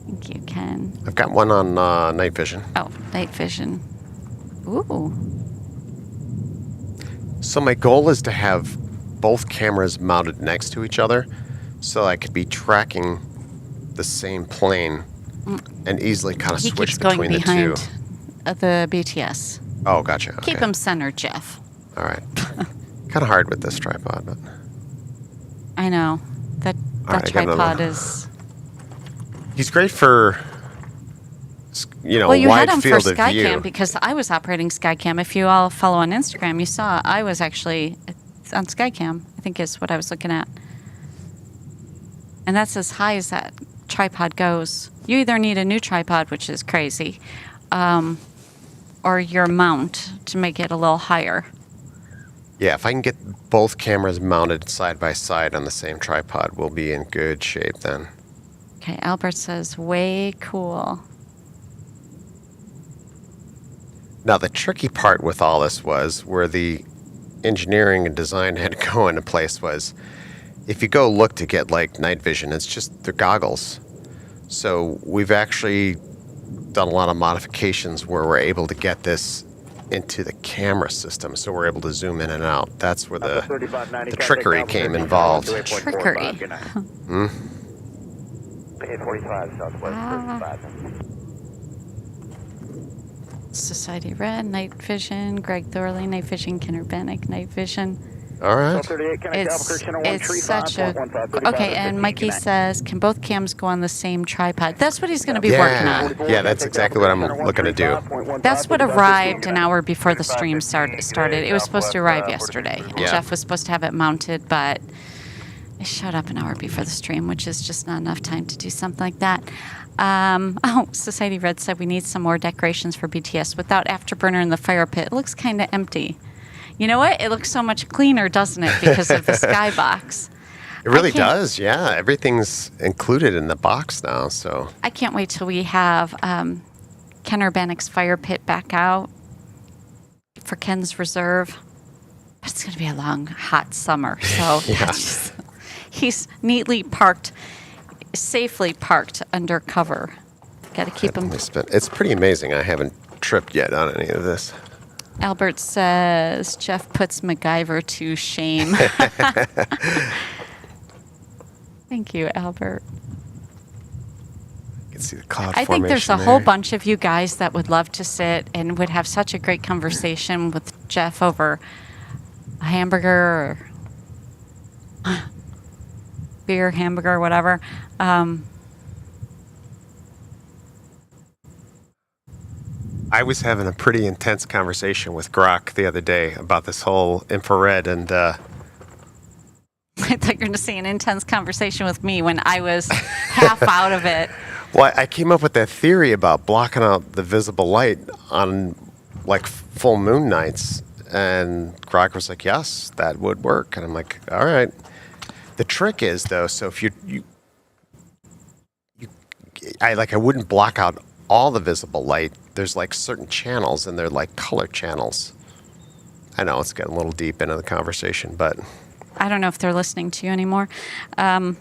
Thank you, Ken. I've got one on night vision. Oh, night vision. Ooh. So my goal is to have both cameras mounted next to each other so I could be tracking the same plane and easily kind of He switch keeps going between the two. behind the BTS. Oh, gotcha. Okay. Keep him centered, Jeff. All right. Kind of hard with this tripod, but... I know. That All right, I got another tripod one. is... He's great for, Well, you had wide him for field of SkyCam view. because I was operating SkyCam. If you all follow on Instagram, you saw I was actually on SkyCam, I think is what I was looking at. And that's as high as that tripod goes. You either need a new tripod, which is crazy, or your mount to make it a little higher. Yeah, if I can get both cameras mounted side by side on the same tripod, we'll be in good shape then. Okay, Albert says, way cool. Now, the tricky part with all this was where the engineering and design had to go into place was if you go look to get like night vision, it's just the goggles. So we've actually done a lot of modifications where we're able to get this into the camera system, so we're able to zoom in and out. That's where the trickery came involved. Trickery. Hmm? 845 Southwest 35. Society Red, Night Vision, Greg Thorley, Night Vision, Kenner Bannock, Night Vision. All right. It's such a... Okay, and Mikey says, can both cams go on the same tripod? That's what he's going to be working on. Yeah, that's exactly what I'm looking to do. That's what arrived an hour before the stream started. It was supposed to arrive yesterday. Yeah. Jeff was supposed to have it mounted, but it showed up an hour before the stream, which is just not enough time to do something like that. Society Red said we need some more decorations for BTS. Without Afterburner in the fire pit, it looks kind of empty. You know what? It looks so much cleaner, doesn't it, because of the skybox. It really does, yeah. Everything's included in the box now, so. I can't wait till we have Kenner Bannock's fire pit back out for Ken's Reserve. But it's going to be a long, hot summer, so Yeah. he's neatly parked, safely parked under cover. Got to keep him. It's pretty amazing. I haven't tripped yet on any of this. Albert says Jeff puts MacGyver to shame. Thank you, Albert. You can see the cloud I think there's a formation whole there. bunch of you guys that would love to sit and would have such a great conversation with Jeff over a hamburger or beer, hamburger, whatever. I was having a pretty intense conversation with Grok the other day about this whole infrared, and I thought you were going to say an intense conversation with me when I was half out of it. well, I came up with that theory about blocking out the visible light on like full moon nights, and Grok was like, "Yes, that would work," and I'm like, "All right." The trick is though, so if I wouldn't block out all the visible light. There's like certain channels, and they're like color channels. I know it's getting a little deep into the conversation, but I don't know if they're listening to you anymore. I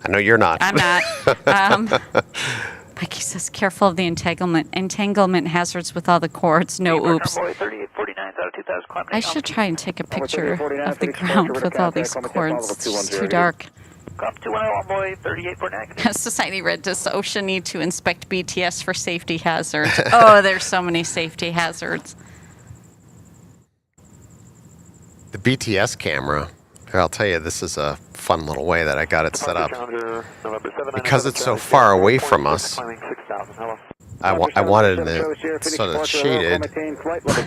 know you're not. I'm not. Mikey says, careful of the entanglement hazards with all the cords. No oops. I should try and take a picture of the ground with all these cords. It's just too dark. Society Red, does OSHA need to inspect BTS for safety hazards? Oh, there's so many safety hazards. The BTS camera, here, I'll tell you, this is a fun little way that I got it set up. Because it's so far away from us, I wanted it so that it's shaded,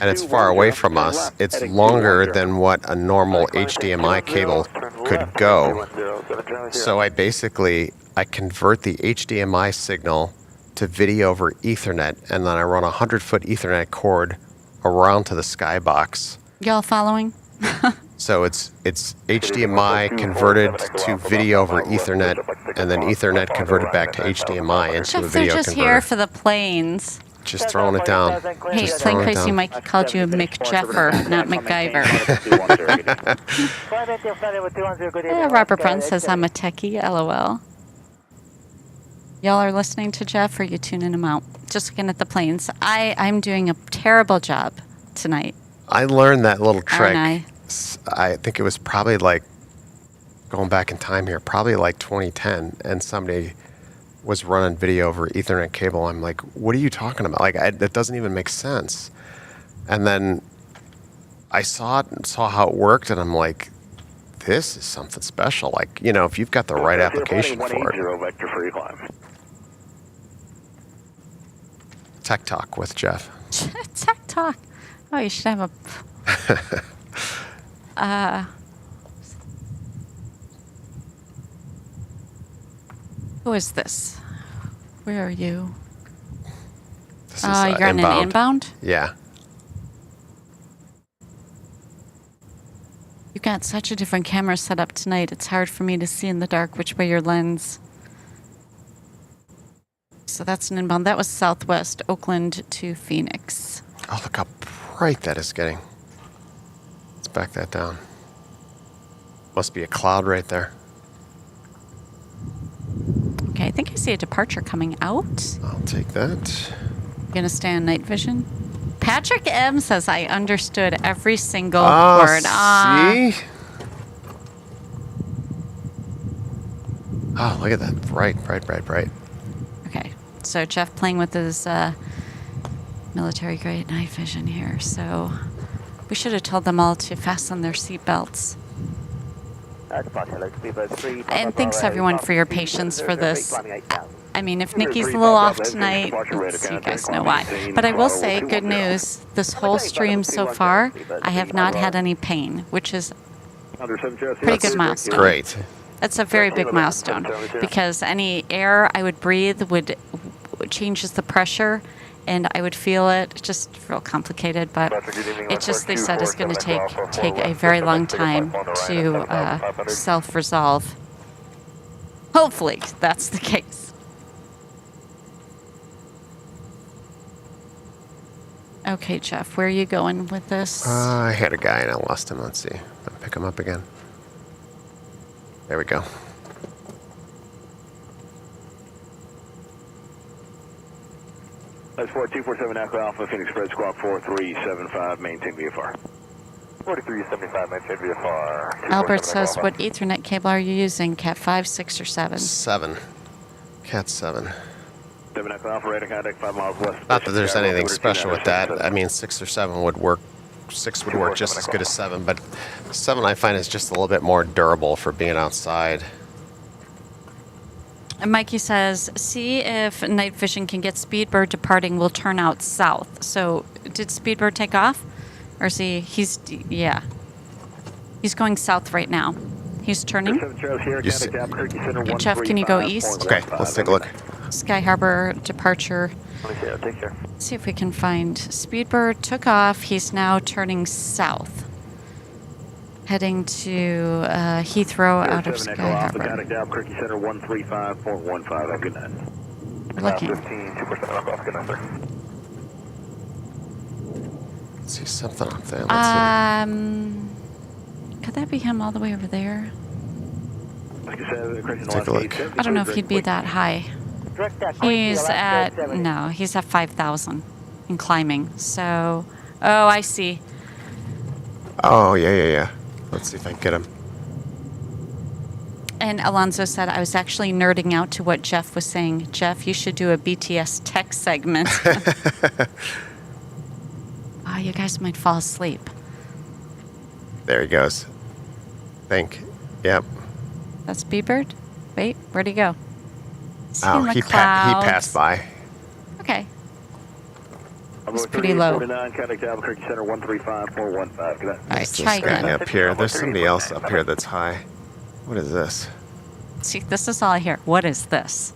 and it's far away from us. It's longer than what a normal HDMI cable could go. So I convert the HDMI signal to video over Ethernet, and then I run a 100-foot Ethernet cord around to the skybox. Y'all following? So it's HDMI converted to video over Ethernet, and then Ethernet converted back to HDMI into a Jeff, they're video just converter. here for the planes. Just throwing it down. Hey, Just Plane throwing it Crazy down. Mikey called you McJeffer, not MacGyver. Robert Brown says I'm a techie, LOL. Y'all are listening to Jeff, or you tuning him out? Just looking at the planes. I'm doing a terrible job tonight. I learned that little trick. Aren't I think it was probably like, going back in time here, probably like 2010, and somebody was running video over Ethernet cable. I'm like, what are you talking about? Like, that doesn't even make sense. And then I saw it and saw how it worked, and I'm like, this is something special. Like, you know, if you've got the right application for it. Tech Talk with Jeff. Tech Talk. Oh, you should have a... Who is this? Where are you? This is, You're on an inbound? Yeah. You've got such a different camera set up tonight. It's hard for me to see in the dark which way your lens. So that's an inbound. That was Southwest, Oakland to Phoenix. Oh, look how bright that is getting. Let's back that down. Must be a cloud right there. Okay, I think I see a departure coming out. I'll take that. Gonna stay on night vision. Patrick M says I understood every single Oh, word. see? Oh, look at that. Bright. Okay, so Jeff playing with his military grade night vision here. So we should have told them all to fasten their seatbelts. And thanks everyone for your patience for this. I mean, if Nikki's a little off tonight, you guys know why. But I will say, good news, this whole stream so far, I have not had any pain, which is pretty good milestone. Great. That's a very big milestone because any air I would breathe would changes the pressure and I would feel it. It's just real complicated, but it just, they said, is going to take a very long time to self-resolve. Hopefully that's the case. Okay, Jeff, where are you going with this? I had a guy and I lost him. Let's see. I'll pick him up again. There we go. That's 4247 Echo Alpha, Phoenix Spread Squawk 4375, maintain VFR. 4375, maintain VFR. Albert says, what Ethernet cable are you using? Cat 5, 6, or 7? 7. Cat 7. 7 Echo Alpha, radar contact 5 miles west. Not that there's anything special with that. I mean, 6 or 7 would work. 6 would work just as good as 7, but 7 I find is just a little bit more durable for being outside. And Mikey says, see if night vision can get Speedbird departing. We'll turn out south. So did Speedbird take off? Or is he's going south right now. He's turning. Jeff, can you go east? Okay, let's take a look. SkyHarbor departure. Take care. Let's see if we can find Speedbird. Took off. He's now turning south. Heading to Heathrow out of SkyHarbor. Contact Albuquerque Center 135.15. Have a good night. Looking. 15, 2% off. Good night, sir. See something up there. Let's Could that be him all the way over there? Take a look. I don't know if he'd be that high. He's at, no, he's at 5,000 and climbing. So, oh, I see. Oh, yeah. Let's see if I can get him. And Alonzo said, I was actually nerding out to what Jeff was saying. Jeff, you should do a BTS tech segment. Oh, you guys might fall asleep. There he goes. Yep. That's Speedbird? Wait, where'd he go? Is Oh, in the he clouds? passed by. Okay. It's pretty low. Contact Albuquerque Center 135.15. Good night. All right, This try guy again. up here. There's somebody else up here that's high. What is this? See, this is all I hear. What is this?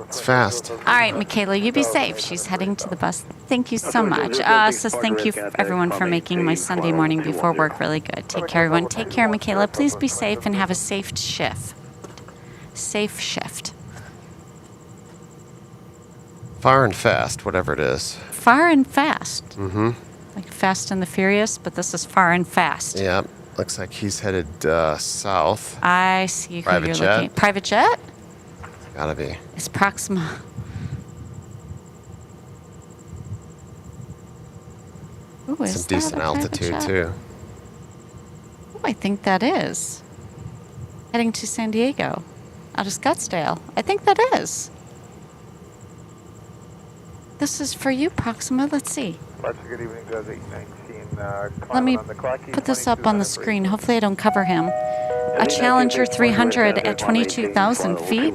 It's fast. All right, Michaela, you be safe. She's heading to the bus. Thank you so much. Says thank you everyone for making my Sunday morning before work really good. Take care, everyone. Take care, Michaela. Please be safe and have a safe shift. Safe shift. Far and fast, whatever it is. Far and fast. Mm-hmm. Like Fast and the Furious, but this is far and fast. Yep. Looks like he's headed south. I see who Private you're jet? looking. Private jet? Gotta be. It's Proxima. Ooh, is Some that decent a private altitude, jet? too. Ooh, I think that is. Heading to San Diego. Out of Scottsdale. I think that is. This is for you, Proxima. Let's see. Good evening, Judge 819. Let me put this up on the screen. Hopefully I don't cover him. A Challenger 300 at 22,000 feet.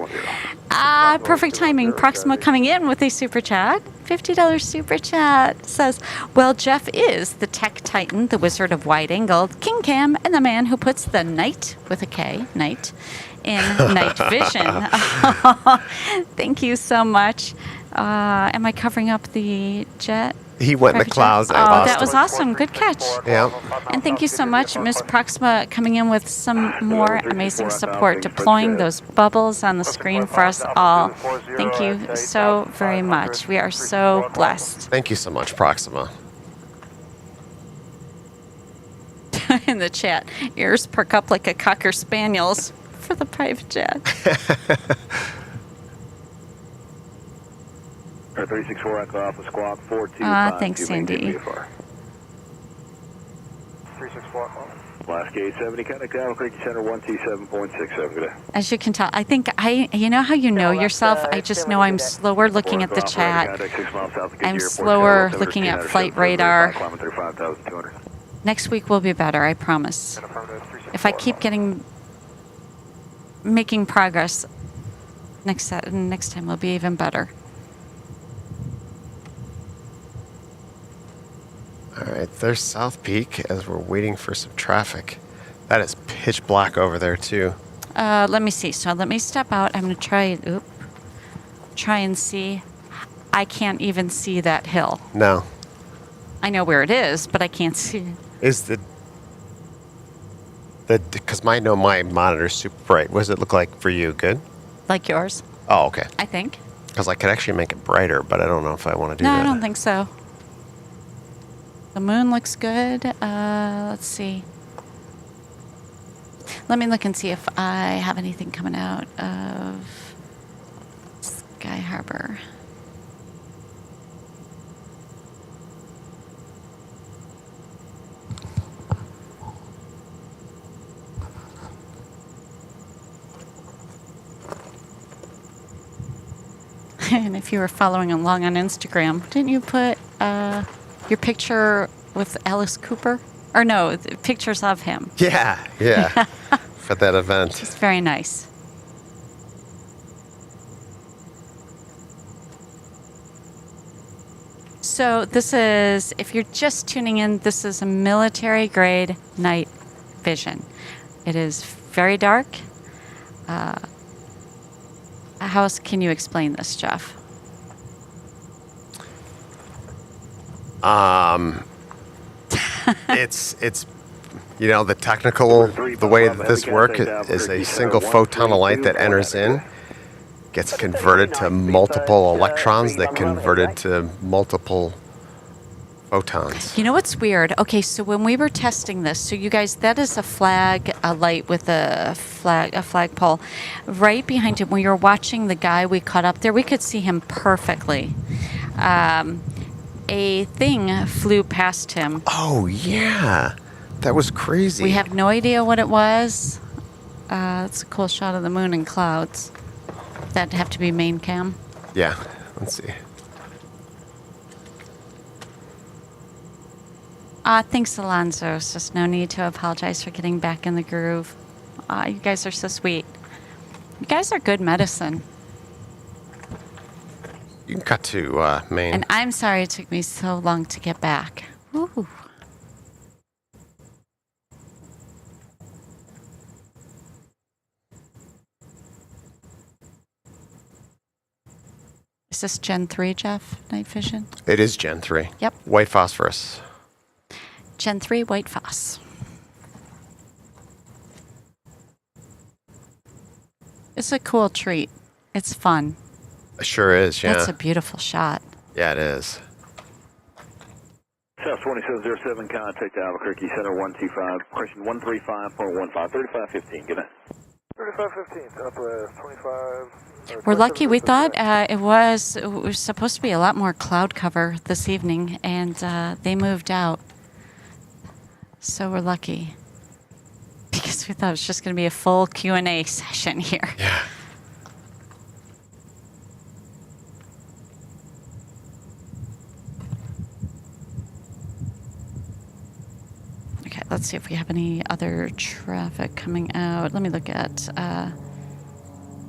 Perfect timing. Proxima coming in with a super chat. $50 super chat. Says, well, Jeff is the tech titan, the wizard of wide-angled, King Cam, and the man who puts the night, with a K, night, in night vision. Thank you so much. Am I covering up the jet? He went in the Private jet? clouds. And I Oh, lost that was him. awesome. Good catch. Yep. And thank you so much, Miss Proxima, coming in with some more amazing support, deploying those bubbles on the screen for us all. Thank you so very much. We are so blessed. Thank you so much, Proxima. In the chat, ears perk up like a cocker spaniel's for the private jet. 364 Echo Alpha Squawk 425. Thanks, Sandy. 364 Last gate 70, contact Albuquerque Center 127.67. Good day. As you can tell, I think you know how you know yourself? I just know I'm slower looking at the chat. I'm slower looking at flight radar. Next week will be better, I promise. If I keep making progress, next time will be even better. All right, there's South Peak as we're waiting for some traffic. That is pitch black over there too. Let me see. So let me step out. I'm going to try and see. I can't even see that hill. No. I know where it is, but I can't see it. Is because my monitor's super bright. What does it look like for you? Good? Like yours, Oh, okay. I think. Because I could actually make it brighter, but I don't know if I want to do No, that. I don't think so. The moon looks good. Let's see. Let me look and see if I have anything coming out of SkyHarbor. And if you were following along on Instagram, didn't you put your picture with Alice Cooper? Or no, pictures of him. Yeah. For that event. It's very nice. So this is, if you're just tuning in, this is a military grade night vision. It is very dark. How else can you explain this, Jeff? It's the technical, the way that this works is a single photon of light that enters in, gets converted to multiple electrons that converted to multiple photons. You know what's weird? Okay, so when we were testing this, so you guys, that is a light with a flagpole. Right behind him, when you were watching the guy we caught up there, we could see him perfectly. A thing flew past him. Oh, yeah. That was crazy. We have no idea what it was. It's a cool shot of the moon and clouds. That'd have to be main cam. Yeah. Let's see. Thanks, Alonzo. It's just no need to apologize for getting back in the groove. You guys are so sweet. You guys are good medicine. You can cut to Maine. And I'm sorry it took me so long to get back. Ooh. Is this Gen 3, Jeff? Night vision? It is Gen 3. Yep. White phosphorus. Gen 3 white phos. It's a cool treat. It's fun. It sure is, yeah. That's a beautiful shot. Yeah, it is. South 2707, contact Albuquerque Center 125, question 135.15, 3515, good night. 3515, Southwest 25. We're lucky. We thought it was supposed to be a lot more cloud cover this evening, and they moved out. So we're lucky. Because we thought it was just going to be a full Q&A session here. Yeah. Okay, let's see if we have any other traffic coming out. Let me look at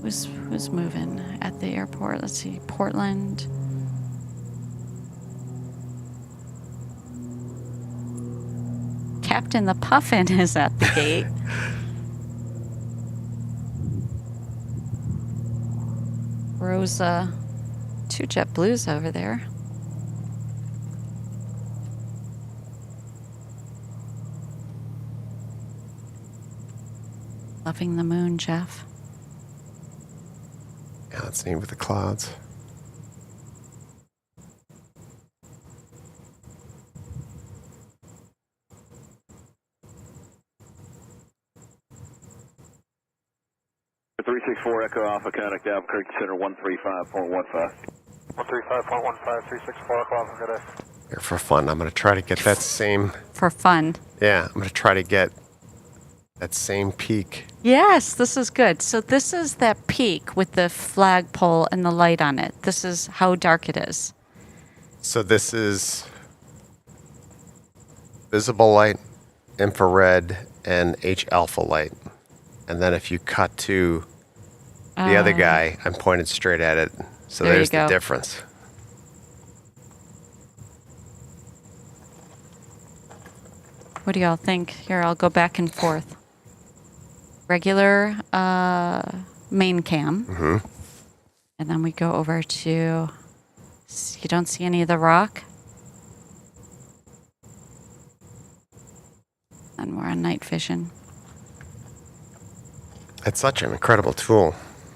who's moving at the airport. Let's see, Portland. Captain the Puffin is at the gate. Rosa, 2 JetBlues over there. Loving the moon, Jeff. Yeah, that's neat with the clouds. Three 364 Echo Alpha, contact Albuquerque Center 135.15. 135.1536, 4 o'clock, good day. Here for fun, I'm going to try to get that same. For fun. Yeah, I'm going to try to get that same peak. Yes, this is good. So this is that peak with the flagpole and the light on it. This is how dark it is. So this is visible light, infrared, and H alpha light. And then if you cut to the other guy, I'm pointed straight at it. So There you there's the go. difference. What do y'all think? Here, I'll go back and forth. Regular main cam. Mm-hmm. And then we go over to, you don't see any of the rock? And we're on night vision. It's such an incredible tool.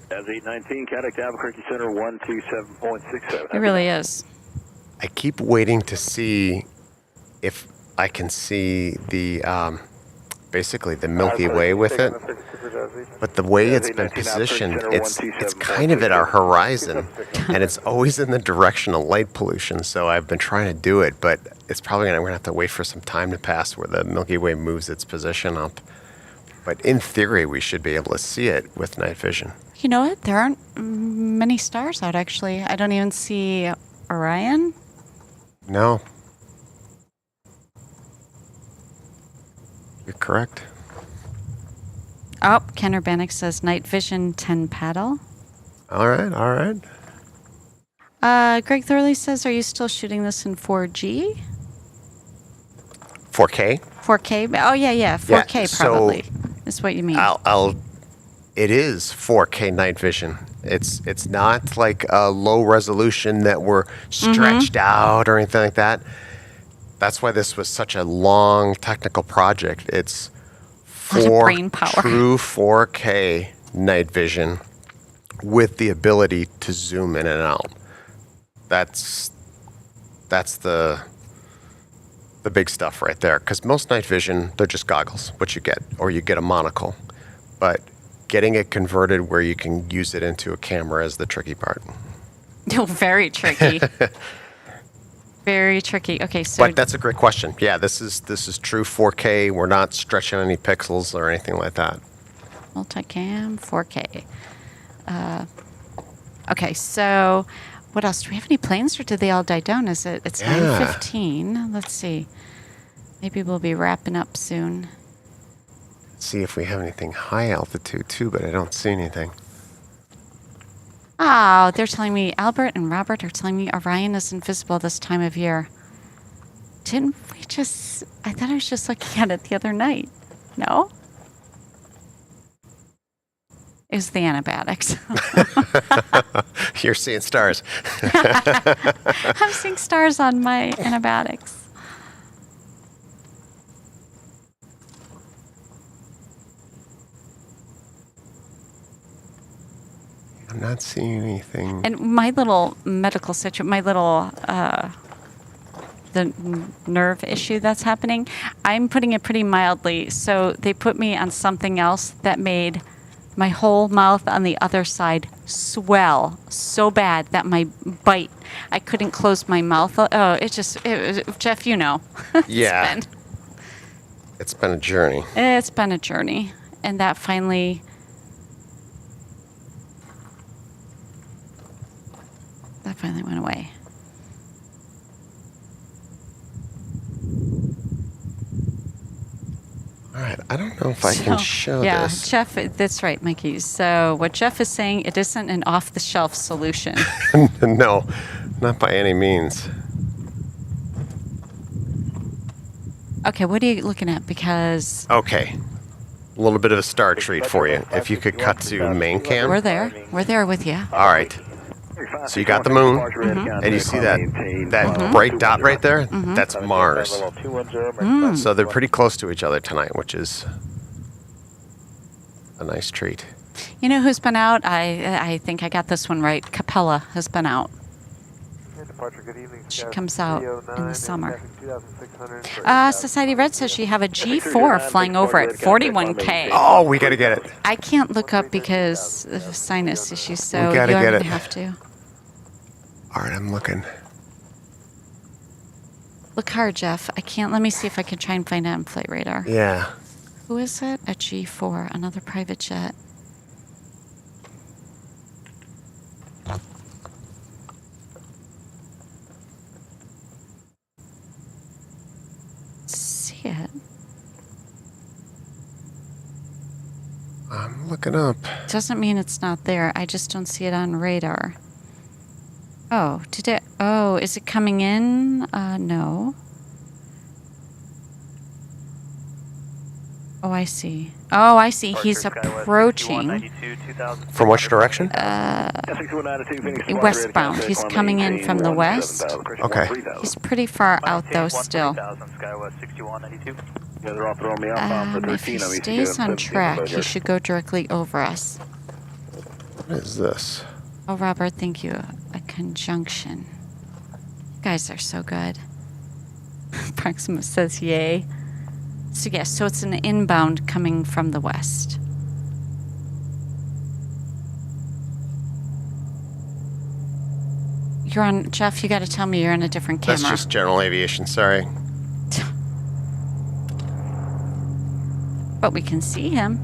As 819, contact Albuquerque Center 127.67. It really is. I keep waiting to see if I can see the basically the Milky Way with it. But the way it's been positioned, it's kind of at our horizon, and it's always in the direction of light pollution. So I've been trying to do it, but it's probably we're gonna have to wait for some time to pass where the Milky Way moves its position up. But in theory, we should be able to see it with night vision. You know what? There aren't many stars out, actually. I don't even see Orion. No. You're correct. Oh, Ken Urbanic says night vision 10 paddle. All right, all right. Greg Thorley says, are you still shooting this in 4G? 4K? 4K? Oh, yeah. 4K Yeah, so probably is what you mean. It is 4K night vision. It's not like a low resolution that we're stretched out or anything like that. That's why this was such a long technical project. It's Lot of brain power. true 4K night vision with the ability to zoom in and out. That's the big stuff right there. Because most night vision, they're just goggles, what you get, or you get a monocle. But getting it converted where you can use it into a camera is the tricky part. Oh, very tricky. Very tricky. Okay, so But that's a great question. Yeah, this is true 4K. We're not stretching any pixels or anything like that. multicam 4K. Okay, so what else? Do we have any planes, or did they all die down? It's Yeah. 9:15. Let's see. Maybe we'll be wrapping up soon. See if we have anything high altitude too, but I don't see anything. Oh, they're telling me, Albert and Robert are telling me Orion is invisible this time of year. Didn't we just, I thought I was just looking at it the other night. No? It was the antibiotics. You're seeing stars. I'm seeing stars on my antibiotics. I'm not seeing anything. And my little medical situation, my little the nerve issue that's happening, I'm putting it pretty mildly. So they put me on something else that made my whole mouth on the other side swell so bad that my bite, I couldn't close my mouth. Oh, Jeff, you know. Yeah. It's been a journey. It's been a journey. And that finally went away. All right. I don't know if I can show this. Jeff, that's right, Mikey. So what Jeff is saying, it isn't an off-the-shelf solution. No, not by any means. Okay, what are you looking at? Because Okay. A little bit of a star treat for you. If you could cut to main cam. we're there. We're there with you. All right. So you got the moon, and you see that bright dot right there? That's Mars. So they're pretty close to each other tonight, which is a nice treat. You know who's been out? I think I got this one right. Capella has been out. She comes out in the summer. Society Red says you have a G4 flying over at 41K. Oh, we got to get it. I can't look up because of sinus issues, so We gotta you're get going it. to have to. All right, I'm looking. Look hard, Jeff. I can't. Let me see if I can try and find it on flight radar. Yeah. Who is it? A G4, another private jet. See it. I'm looking up. Doesn't mean it's not there. I just don't see it on radar. Oh, did it? Oh, is it coming in? No. Oh, I see. Oh, I see. He's approaching. From which direction? Westbound. He's coming in from the west. Okay. He's pretty far out, though, still. Yeah, they're all throwing me off for If he 13. stays on track, he should go directly over us. What is this? Oh, Robert, thank you. A conjunction. You guys are so good. Proxima says yay. So, yes, so it's an inbound coming from the west. You're on, Jeff, you got to tell me you're on a different camera. That's just general aviation, sorry. But we can see him.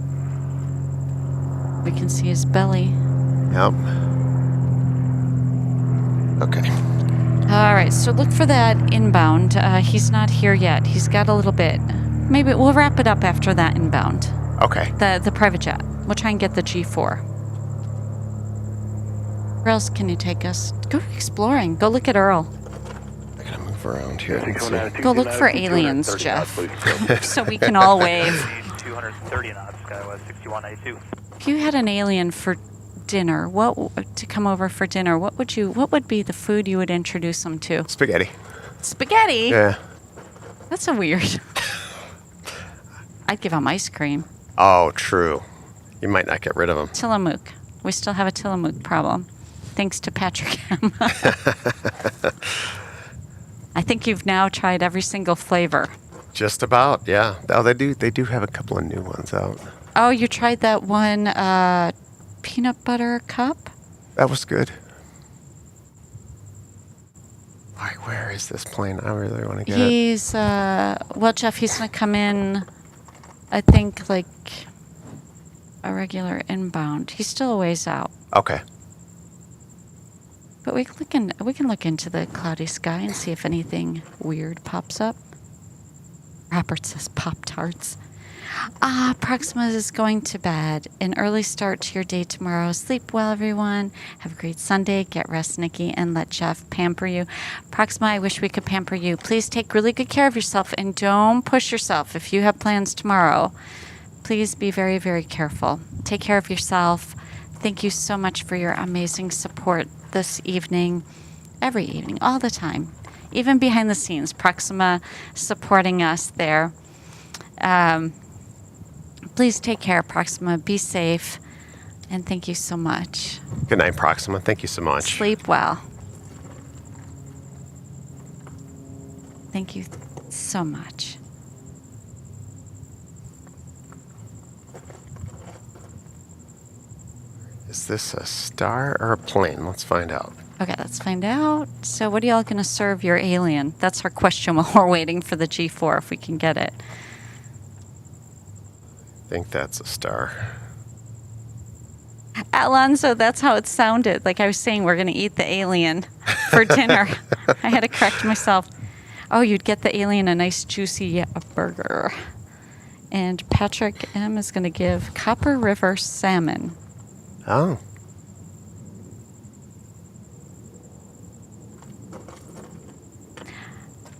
We can see his belly. Yep. Okay. All right, so look for that inbound. He's not here yet. He's got a little bit. Maybe we'll wrap it up after that inbound. Okay. The private jet. We'll try and get the G4. Where else can you take us? Go exploring. Go look at Earl. I gotta move around here. Let's see. Go look for aliens, Jeff. So we can all wave. 230 knots, SkyWest 6192. If you had an alien for dinner, to come over for dinner, what would be the food you would introduce them to? Spaghetti. Spaghetti? Yeah. That's a weird. I'd give them ice cream. Oh, true. You might not get rid of them. Tillamook. We still have a Tillamook problem. Thanks to Patrick M. I think you've now tried every single flavor. Just about, yeah. Oh, they do have a couple of new ones out. Oh, you tried that one peanut butter cup? That was good. All right, where is this plane? I really want to get it. He's, well, Jeff, he's going to come in, I think, like a regular inbound. He's still a ways out. Okay. But we can look into the cloudy sky and see if anything weird pops up. Robert says Pop-Tarts. Proxima is going to bed. An early start to your day tomorrow. Sleep well, everyone. Have a great Sunday. Get rest, Nikki, and let Jeff pamper you. Proxima, I wish we could pamper you. Please take really good care of yourself and don't push yourself. If you have plans tomorrow, please be very, very careful. Take care of yourself. Thank you so much for your amazing support this evening, every evening, all the time, even behind the scenes. Proxima supporting us there. Please take care, Proxima. Be safe. And thank you so much. Good night, Proxima. Thank you so much. Sleep well. Thank you so much. Is this a star or a plane? Let's find out. Okay, let's find out. So what are y'all going to serve your alien? That's our question while we're waiting for the G4, if we can get it. I think that's a star. Alonzo, that's how it sounded. Like I was saying, we're going to eat the alien for dinner. I had to correct myself. Oh, you'd get the alien a nice juicy burger. And Patrick M. is going to give Copper River salmon. Oh.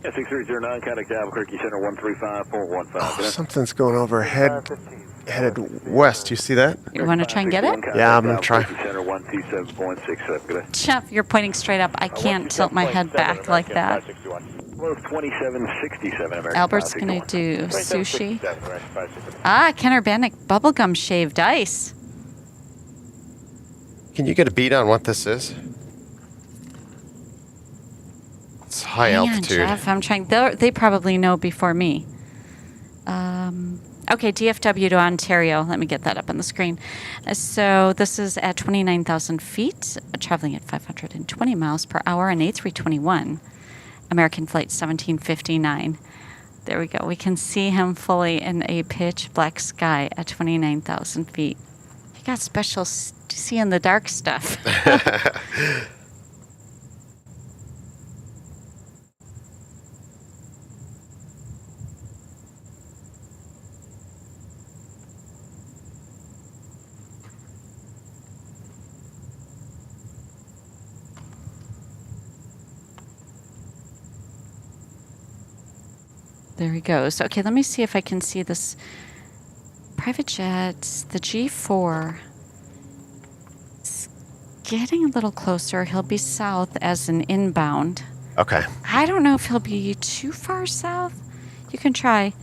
Yeah, 6309, contact Albuquerque Center 135.15. Oh, something's going overhead, headed west. You see that? You want to try and get it? Yeah, I'm going to try. Center 127.67. Good day. Jeff, you're pointing straight up. I can't tilt my head back like that. Close 2767, American. Albert's going to do sushi. Ken Urbanic, bubblegum shaved ice. Can you get a beat on what this is? It's high Hang on, altitude. Jeff, I'm trying. They probably know before me. Okay, DFW to Ontario. Let me get that up on the screen. So this is at 29,000 feet, traveling at 520 miles per hour, an A321, American Flight 1759. There we go. We can see him fully in a pitch black sky at 29,000 feet. He got special see in the dark stuff. There he goes. Okay, let me see if I can see this private jet, the G4. It's getting a little closer. He'll be south as an inbound. Okay. I don't know if he'll be too far south. You can try.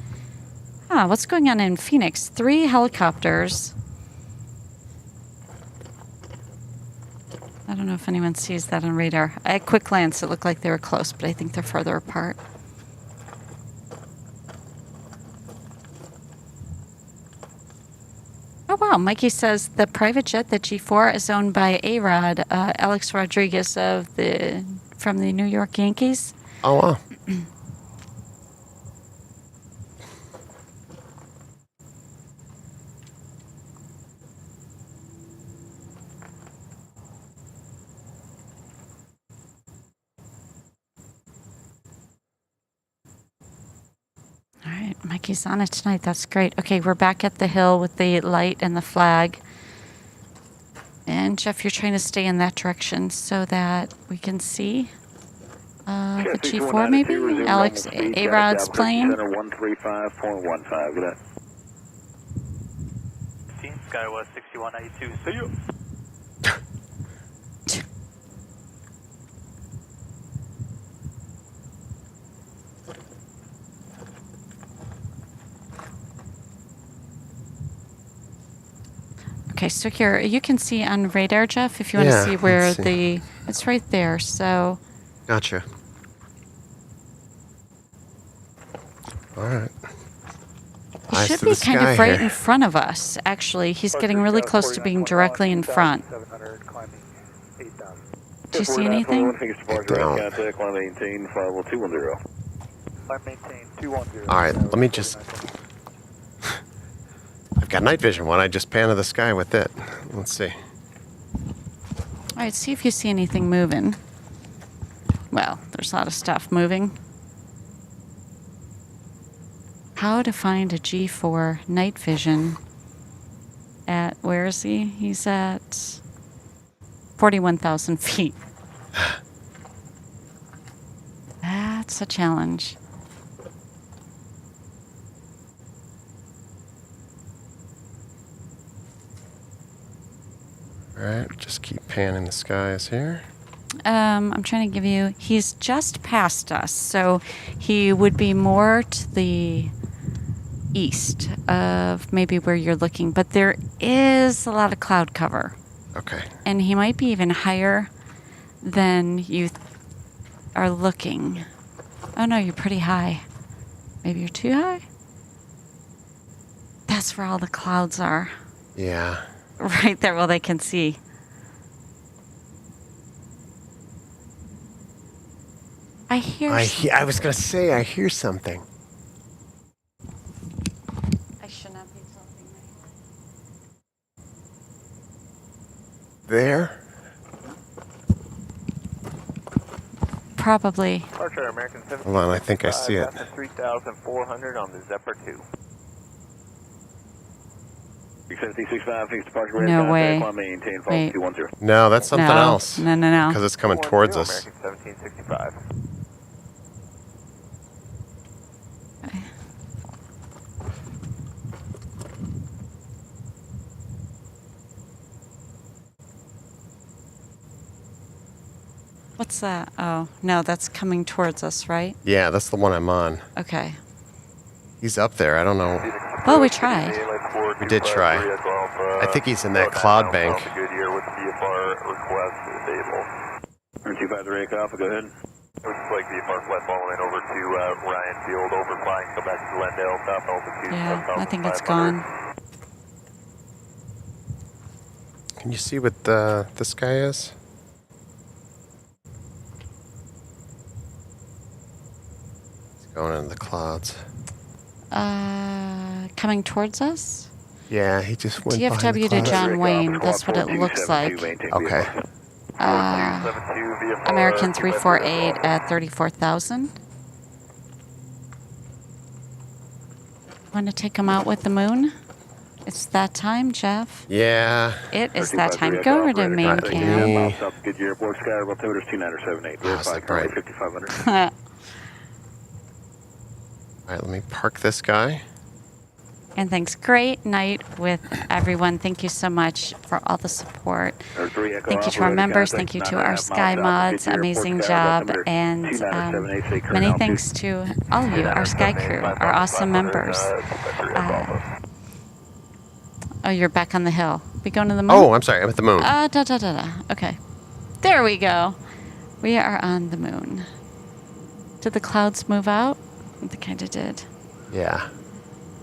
What's going on in Phoenix? 3 helicopters. I don't know if anyone sees that on radar. At quick glance, it looked like they were close, but I think they're further apart. Oh, wow. Mikey says the private jet, the G4, is owned by A-Rod, Alex Rodriguez from the New York Yankees. Oh, wow. All right, Mikey's on it tonight. That's great. Okay, we're back at the hill with the light and the flag. And Jeff, you're trying to stay in that direction so that we can see the G4 maybe? Alex, A-Rod's plane. Center 135.15. Good night. SkyWest 6192. See you. Okay, so here, you can see on radar, Jeff, if you want to see where it's right there, so. Gotcha. All right. He Eyes should to be the kind sky of right here. in front of us, actually. He's getting really close to being directly in front. Do you see anything? All right, let me just... I've got night vision one. I just pan to the sky with it. Let's see. All right, see if you see anything moving. Well, there's a lot of stuff moving. How to find a G4 night vision at, where is he? He's at 41,000 feet. That's a challenge. All right, just keep panning the skies here. I'm trying to give you, he's just past us, so he would be more to the east of maybe where you're looking, but there is a lot of cloud cover. Okay. And he might be even higher than you are looking. Oh no, you're pretty high. Maybe you're too high? That's where all the clouds are. Yeah. Right there, well, they can see. I hear I was going to say, I hear something. I should not be talking. There? Probably. Departure American 7. Hold on, I think I see it. 3,400 on the Zephyr 2. 665, fixed departure. No way. Maintain Wait. 210. No, that's something else. No. Because it's coming towards us. American 1765. What's that? Oh, no, that's coming towards us, right? Yeah, that's the one I'm on. Okay. He's up there. I don't know. Well, we tried. We did try. I think he's in that cloud bank. Goodyear with VFR request is able. 253 Alpha, go ahead. Looks like VFR flight following over to Ryan Field, overflying, go back to Glendale, south altitude. Yeah, I think it's gone. Can you see what the sky is? It's going into the clouds. Coming towards us? Yeah, he just went behind the TFW to clouds. John Wayne. That's what it looks like. Okay. American 348 at 34,000. Want to take him out with the moon? It's that time, Jeff. Yeah. It is that time. Go over to main cam. Goodyear Airport, SkyHarbor, altimeter 2978. Verify that currently bright? 5500. All right, let me park this guy. And thanks. Great night with everyone. Thank you so much for all the support. Thank you to our members. Thank you to our Sky Mods. Amazing job. And many thanks to all of you, our Sky crew, our awesome members. Oh, you're back on the hill. We going to the moon? Oh, I'm sorry. I'm at the moon. Okay. There we go. We are on the moon. Did the clouds move out? They kind of did. Yeah.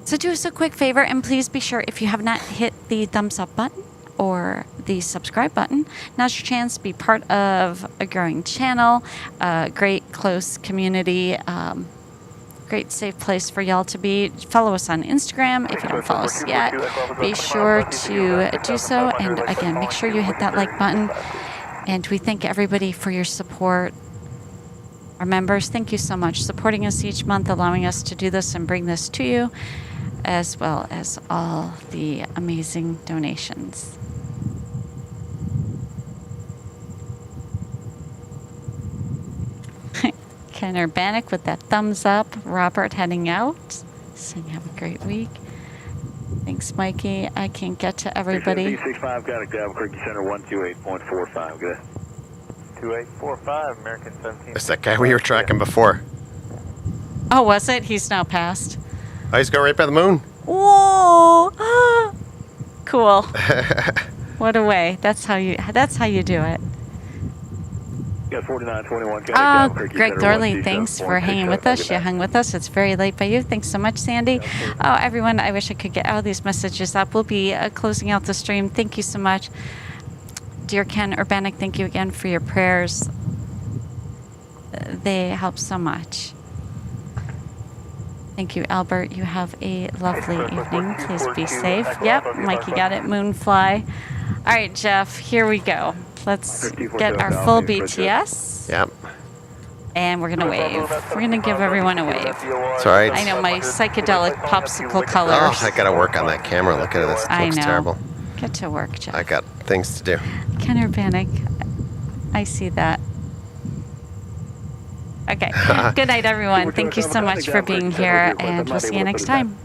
So do us a quick favor and please be sure if you have not hit the thumbs up button or the subscribe button, now's your chance to be part of a growing channel, a great close community, great safe place for y'all to be. Follow us on Instagram if you don't follow us yet. Be sure to do so. And again, make sure you hit that like button. And we thank everybody for your support. Our members, thank you so much supporting us each month, allowing us to do this and bring this to you, as well as all the amazing donations. Ken Urbanic with that thumbs up. Robert heading out, saying have a great week. Thanks, Mikey. I can't get to everybody. 65 got it, Albuquerque Center 128.45. Good. 2845, American 17. It's that guy we were tracking before. Oh, was it? He's now passed. Oh, he's going right by the moon. Whoa! Cool. What a way. That's how you do it. Got 4921. Greg Thorley, thanks for hanging with us. You hung with us. It's very late by you. Thanks so much, Sandy. Oh, everyone, I wish I could get all these messages up. We'll be closing out the stream. Thank you so much. Dear Ken Urbanic, thank you again for your prayers. They help so much. Thank you, Albert. You have a lovely evening. Please be safe. Yep, Mikey got it. Moonfly. All right, Jeff, here we go. Let's get our full BTS. Yep. And we're going to wave. We're going to give everyone a wave. It's all right. I know, my psychedelic popsicle colors. Oh, I got to work on that camera. Look at this. It I looks know. terrible. Get to work, Jeff. I got things to do. Ken Urbanic, I see that. Okay. Good night, everyone. Thank you so much for being here, and we'll see you next time.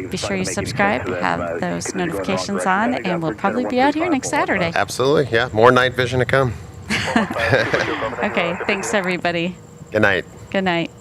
Be sure you subscribe, have those notifications on, and we'll probably be out here next Saturday. Absolutely. Yeah. More night vision to come. Okay. Thanks, everybody. Good night. Good night.